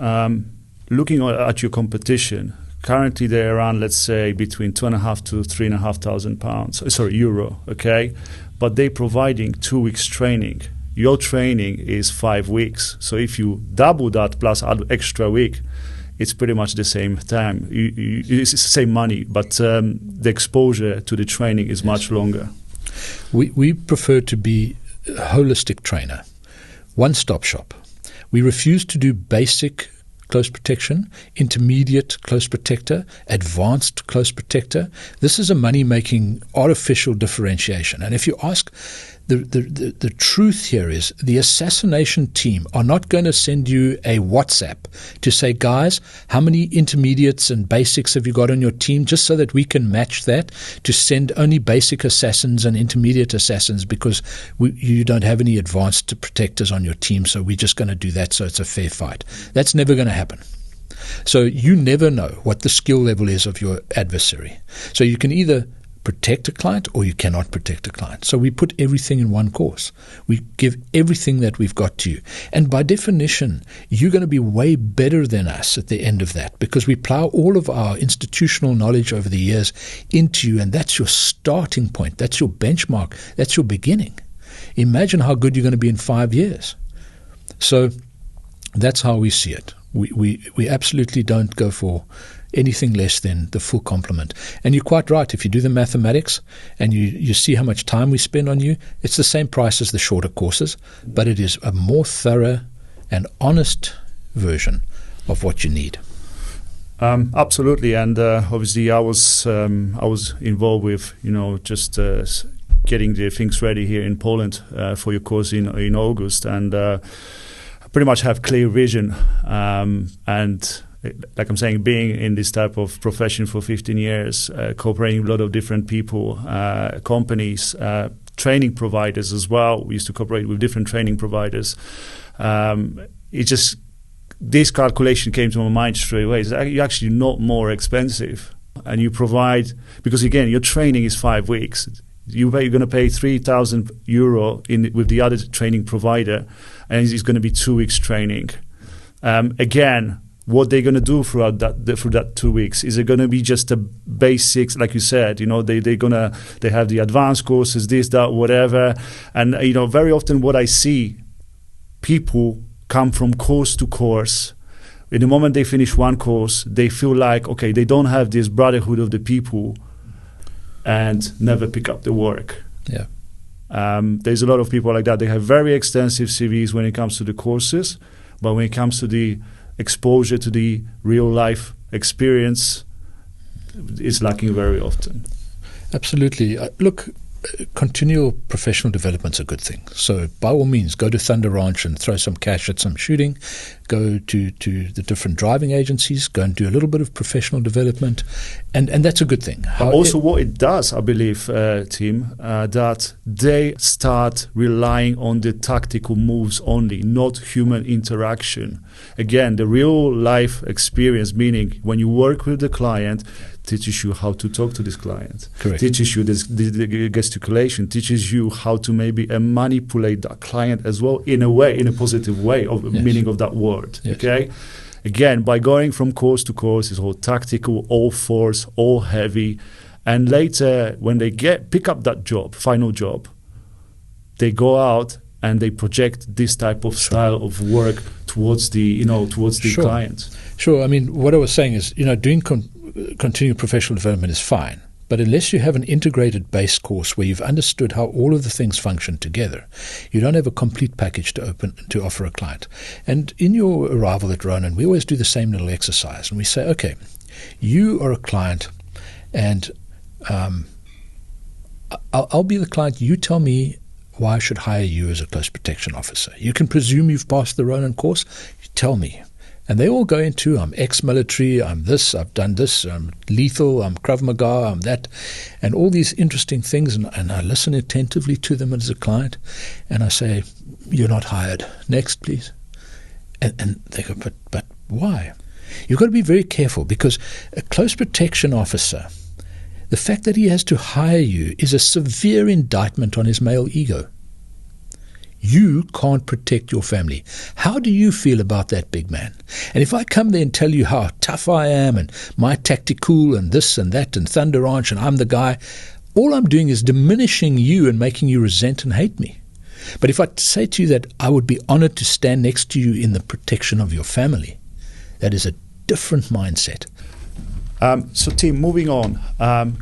looking at your competition, currently they're around, let's say, between €2,500 to €3,500, euro, okay? But they're providing 2 weeks training your training is 5 weeks. So if you double that plus add extra week, it's pretty much the same time. It's the same money, but the exposure to the training is much longer. We prefer to be a holistic trainer, one-stop shop. We refuse to do basic close protection, intermediate close protector, advanced close protector. This is a money-making artificial differentiation. And if you ask, the truth here is the assassination team are not going to send you a WhatsApp to say, guys, how many intermediates and basics have you got on your team, just so that we can match that, to send only basic assassins and intermediate assassins because you don't have any advanced protectors on your team, so we're just going to do that so it's a fair fight. That's never going to happen. So you never know what the skill level is of your adversary. So you can either protect a client or you cannot protect a client. So we put everything in one course. We give everything that we've got to you. And by definition, you're going to be way better than us at the end of that, because we plow all of our institutional knowledge over the years into you, and that's your starting point. That's your benchmark. That's your beginning. Imagine how good you're going to be in 5 years. So that's how we see it. We absolutely don't go for anything less than the full complement. And you're quite right. If you do the mathematics and you see how much time we spend on you, it's the same price as the shorter courses, but it is a more thorough and honest version of what you need. Absolutely. And obviously I was involved with, just getting the things ready here in Poland for your course in August, and pretty much have clear vision, and like I'm saying, being in this type of profession for 15 years, cooperating with a lot of different people, companies, training providers as well. We used to cooperate with different training providers. This calculation came to my mind straight away. You're actually not more expensive, and you provide, because again, your training is 5 weeks. You're going to pay €3,000 with the other training provider, and it's going to be 2 weeks training. Again, what they're going to do through that 2 weeks is it going to be just the basics, like you said. They have the advanced courses, this, that, whatever, and very often what I see, people come from course to course. In the moment they finish one course, they feel like, okay, they don't have this brotherhood of the people, and never pick up the work. Yeah. There's a lot of people like that. They have very extensive CVs when it comes to the courses, but when it comes to the exposure to the real life experience, it's lacking very often. Absolutely. Look, continual professional development's a good thing. So by all means, go to Thunder Ranch and throw some cash at some shooting. Go to the different driving agencies. Go and do a little bit of professional development, and that's a good thing. But also what it does, I believe, Timm, that they start relying on the tactical moves only, not human interaction. Again, the real life experience, meaning when you work with the client, teaches you how to talk to this client. Correct. Teaches you the gesticulation, teaches you how to maybe manipulate that client as well in a positive way of the meaning of that word. Yes. Okay. Again, by going from course to course, it's all tactical, all force, all heavy, and later when they pick up that final job, they go out and they project this type of style of work towards the client. Sure. I mean, what I was saying is, doing continued professional development is fine, but unless you have an integrated base course where you've understood how all of the things function together, you don't have a complete package to offer a client. And in your arrival at Ronan, we always do the same little exercise, and we say, okay, you are a client, and I'll be the client. You tell me why I should hire you as a close protection officer. You can presume you've passed the Ronan course. You tell me. And they all go into, I'm ex-military, I'm this, I've done this, I'm lethal, I'm Krav Maga, I'm that, and all these interesting things. And I listen attentively to them as a client, and I say, you're not hired. Next, please. And they go, but why? You've got to be very careful, because a close protection officer, the fact that he has to hire you is a severe indictment on his male ego. You can't protect your family. How do you feel about that, big man? And if I come there and tell you how tough I am and my tactical and this and that and Thunder Ranch and I'm the guy, all I'm doing is diminishing you and making you resent and hate me. But if I say to you that I would be honored to stand next to you in the protection of your family, that is a different mindset. So, Timm, moving on,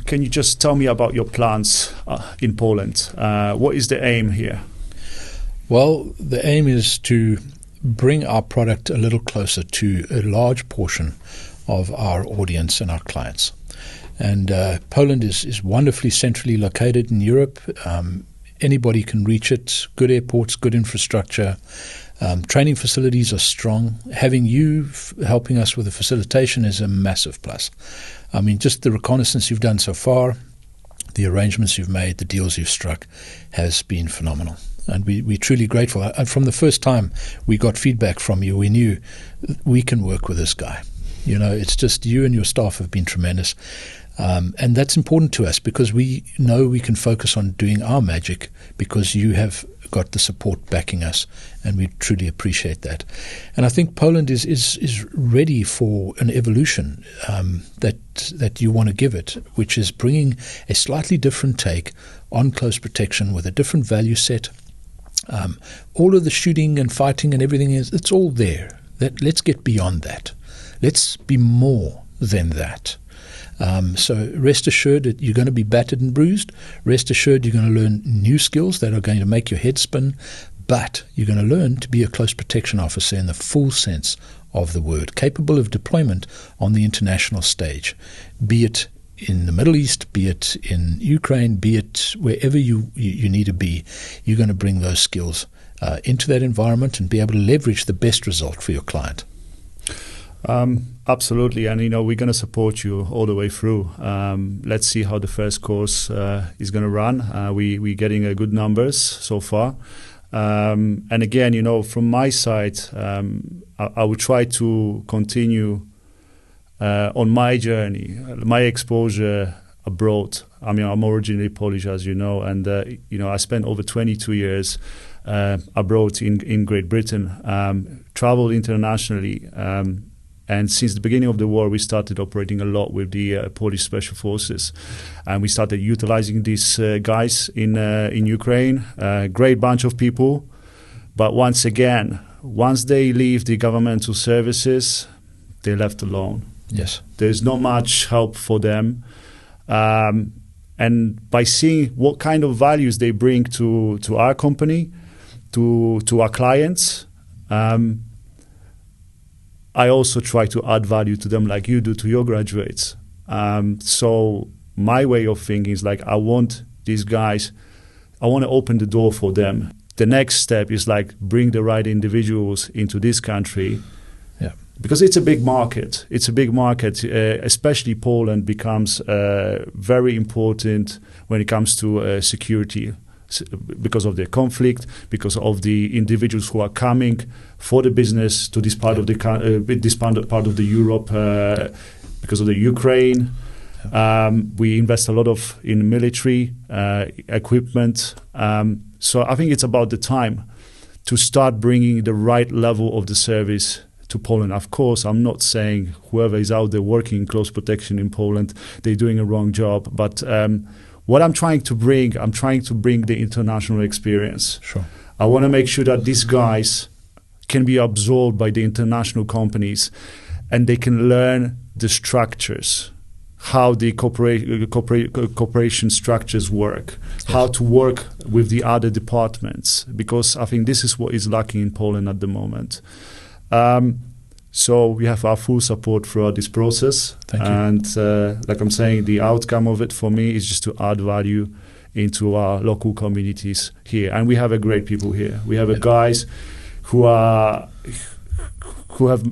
can you just tell me about your plans in Poland? What is the aim here? Well, the aim is to bring our product a little closer to a large portion of our audience and our clients. And Poland is wonderfully centrally located in Europe. Anybody can reach it. Good airports, good infrastructure. Training facilities are strong. Having you helping us with the facilitation is a massive plus. I mean, just the reconnaissance you've done so far, the arrangements you've made, the deals you've struck has been phenomenal. And we're truly grateful. And from the first time we got feedback from you, we knew we can work with this guy. You know, it's just you and your staff have been tremendous. And that's important to us because we know we can focus on doing our magic because you have got the support backing us, and we truly appreciate that. And I think Poland is ready for an evolution that you want to give it, which is bringing a slightly different take on close protection with a different value set. All of the shooting and fighting and everything it's all there. Let's get beyond that. Let's be more than that. So rest assured that you're going to be battered and bruised. Rest assured you're going to learn new skills that are going to make your head spin. But you're going to learn to be a close protection officer in the full sense of the word, capable of deployment on the international stage, be it in the Middle East, be it in Ukraine, be it wherever you need to be. You're going to bring those skills into that environment and be able to leverage the best result for your client. Absolutely, and we're going to support you all the way through. Let's see how the first course is going to run. We're getting good numbers so far. And again, from my side, I will try to continue on my journey, my exposure abroad. I mean, I'm originally Polish, as you know, and I spent over 22 years abroad in Great Britain, traveled internationally, and since the beginning of the war, we started operating a lot with the Polish Special Forces, and we started utilizing these guys in Ukraine. Great bunch of people, but once they leave the governmental services, they're left alone. Yes. There's not much help for them. And by seeing what kind of values they bring to our company, to our clients, I also try to add value to them like you do to your graduates. So my way of thinking is like, I want these guys, I want to open the door for them. The next step is like bring the right individuals into this country. Yeah. Because it's a big market. It's a big market, especially Poland becomes very important when it comes to security, because of the conflict, because of the individuals who are coming for the business to this part of the Europe, because of the Ukraine. We invest a lot in military equipment. So I think it's about the time to start bringing the right level of the service to Poland. Of course, I'm not saying whoever is out there working in close protection in Poland, they're doing a wrong job. But what I'm trying to bring the international experience. Sure. I want to make sure that these guys can be absorbed by the international companies and they can learn the structures, how the cooperation structures work, yes, how to work with the other departments, because I think this is what is lacking in Poland at the moment. So we have our full support throughout this process. Thank you. And like I'm saying, the outcome of it for me is just to add value into our local communities here. And we have great people here. We have guys who have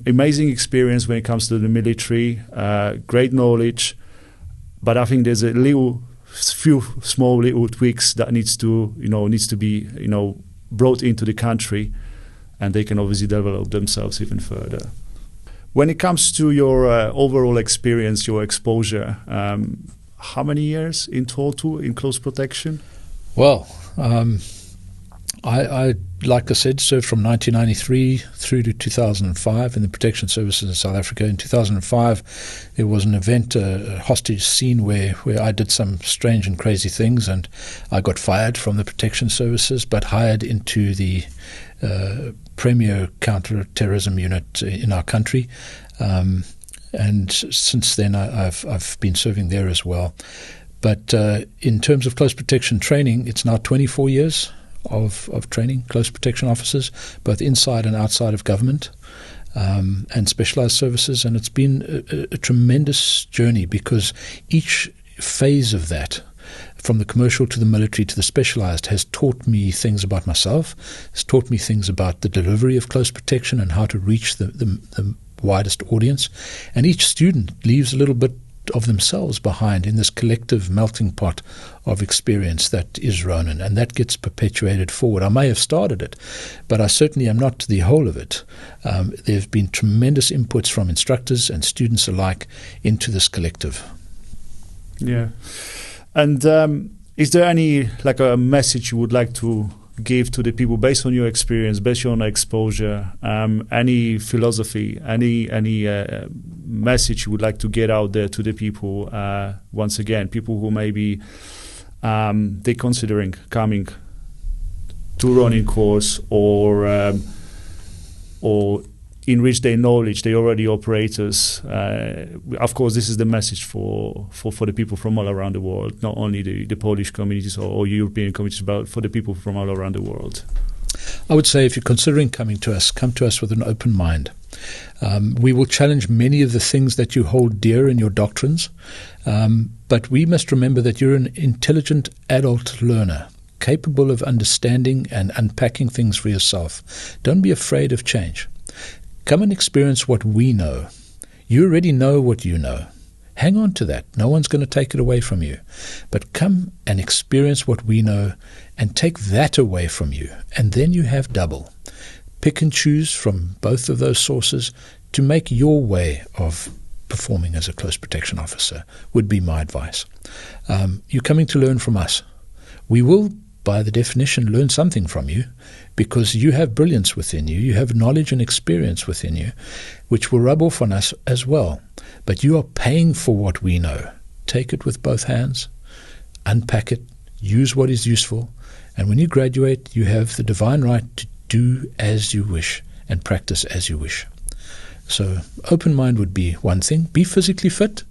amazing experience when it comes to the military, great knowledge. But I think there's a few small little tweaks that needs to be brought into the country, and they can obviously develop themselves even further. When it comes to your overall experience, your exposure, how many years in total in close protection? Well, I, like I said, served from 1993 through to 2005 in the protection services in South Africa. In 2005, there was an event, a hostage scene where I did some strange and crazy things, and I got fired from the protection services, but hired into the premier counter-terrorism unit in our country. And since then, I've been serving there as well. But in terms of close protection training, it's now 24 years of training close protection officers, both inside and outside of government, and specialized services. And it's been a tremendous journey, because each phase of that, from the commercial to the military to the specialized, has taught me things about myself, has taught me things about the delivery of close protection and how to reach the widest audience. And each student leaves a little bit of themselves behind in this collective melting pot of experience that is Ronan, and that gets perpetuated forward. I may have started it, but I certainly am not the whole of it. There have been tremendous inputs from instructors and students alike into this collective. Yeah. And is there any, like, a message you would like to give to the people based on your experience, based on exposure, any philosophy, any message you would like to get out there to the people, once again, people who maybe they're considering coming to running course, or enrich their knowledge, they're already operators. Of course, this is the message for the people from all around the world, not only the Polish communities or European communities, but for the people from all around the world. I would say, if you're considering coming to us, come to us with an open mind. We will challenge many of the things that you hold dear in your doctrines, but we must remember that you're an intelligent adult learner, capable of understanding and unpacking things for yourself. Don't be afraid of change. Come and experience what we know. You already know what you know. Hang on to that. No one's going to take it away from you. But come and experience what we know and take that away from you. And then you have double. Pick and choose from both of those sources to make your way of performing as a close protection officer, would be my advice. You're coming to learn from us. We will, by the definition, learn something from you, because you have brilliance within you, you have knowledge and experience within you, which will rub off on us as well. But you are paying for what we know. Take it with both hands, unpack it, use what is useful, and when you graduate, you have the divine right to do as you wish and practice as you wish. So open mind would be one thing. Be physically fit.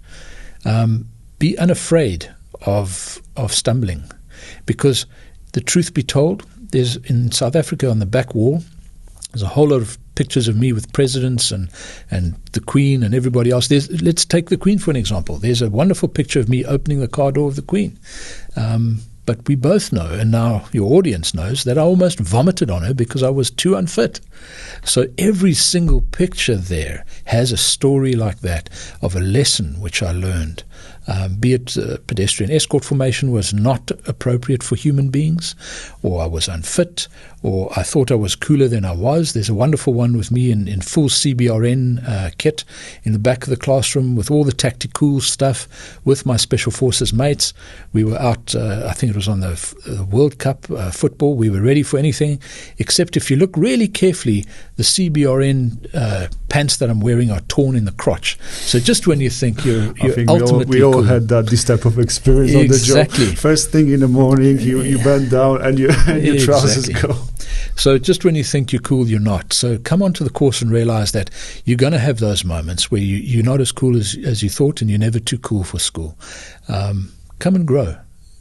Be unafraid of stumbling, because the truth be told, there's in South Africa on the back wall, there's a whole lot of pictures of me with presidents and the Queen and everybody else. Let's take the Queen for an example. There's a wonderful picture of me opening the car door of the Queen. But we both know, and now your audience knows, that I almost vomited on her because I was too unfit. So every single picture there has a story like that of a lesson which I learned. Be it pedestrian escort formation was not appropriate for human beings, or I was unfit, or I thought I was cooler than I was. There's a wonderful one with me in full CBRN kit in the back of the classroom with all the tactical stuff with my Special Forces mates. We were out, I think it was on the World Cup football. We were ready for anything, except if you look really carefully, the CBRN pants that I'm wearing are torn in the crotch. So just when you think you're ultimately we all had this type of experience exactly. On the job. First thing in the morning, you bend down and your trousers go. So just when you think you're cool, you're not. So come onto the course and realize that you're going to have those moments where you're not as cool as you thought, and you're never too cool for school. Come and grow.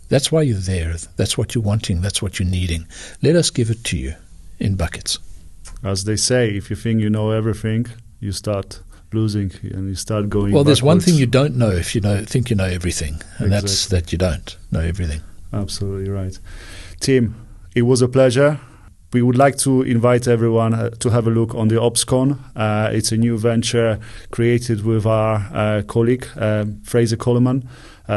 That's why you're there. That's what you're wanting. That's what you're needing. Let us give it to you in buckets. As they say, if you think you know everything, you start losing and you start going Well, there's backwards. one thing you don't know if you think you know everything, and Exactly. that's that you don't know everything. Absolutely right. Tim, it was a pleasure. We would like to invite everyone to have a look on the OpsCon. It's a new venture created with our colleague, Fraser Coleman,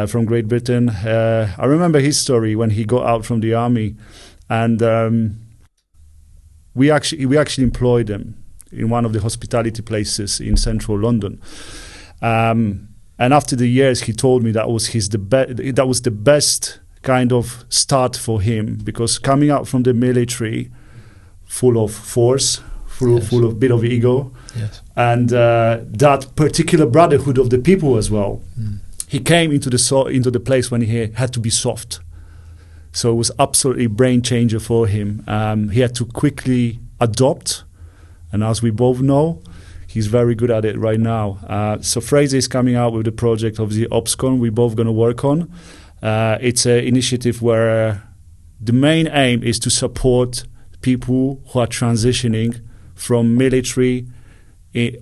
from Great Britain. I remember his story when he got out from the army, and we actually employed him in one of the hospitality places in central London. And after the years, he told me that was the best kind of start for him, because coming out from the military, full of force, full of bit of ego, Yes. and that particular brotherhood of the people as well. He came into the place when he had to be soft. So it was absolutely brain changer for him. He had to quickly adopt, and as we both know, he's very good at it right now. So Fraser is coming out with the project of the OpsCon we're both going to work on. It's an initiative where the main aim is to support people who are transitioning from military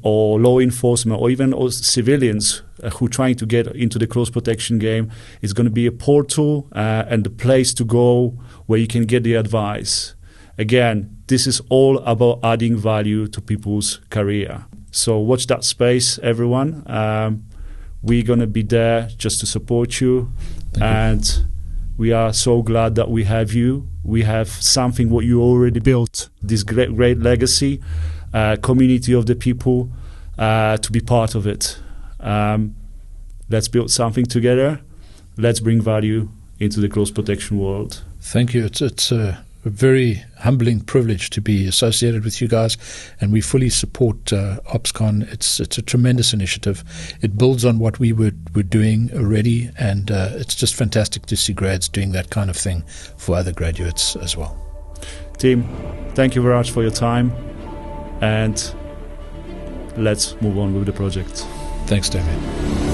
or law enforcement, or even civilians who are trying to get into the close protection game. It's going to be a portal and a place to go where you can get the advice. Again, this is all about adding value to people's career. So watch that space, everyone. We're going to be there just to support you. And we are so glad that we have you. We have something what you already built, this great legacy, community of the people, to be part of it. Let's build something together. Let's bring value into the close protection world. Thank you. It's a very humbling privilege to be associated with you guys, and we fully support OpsCon. It's a tremendous initiative. It builds on what we were doing already, and it's just fantastic to see grads doing that kind of thing for other graduates as well. Timm, thank you very much for your time, and let's move on with the project. Thanks, Damian.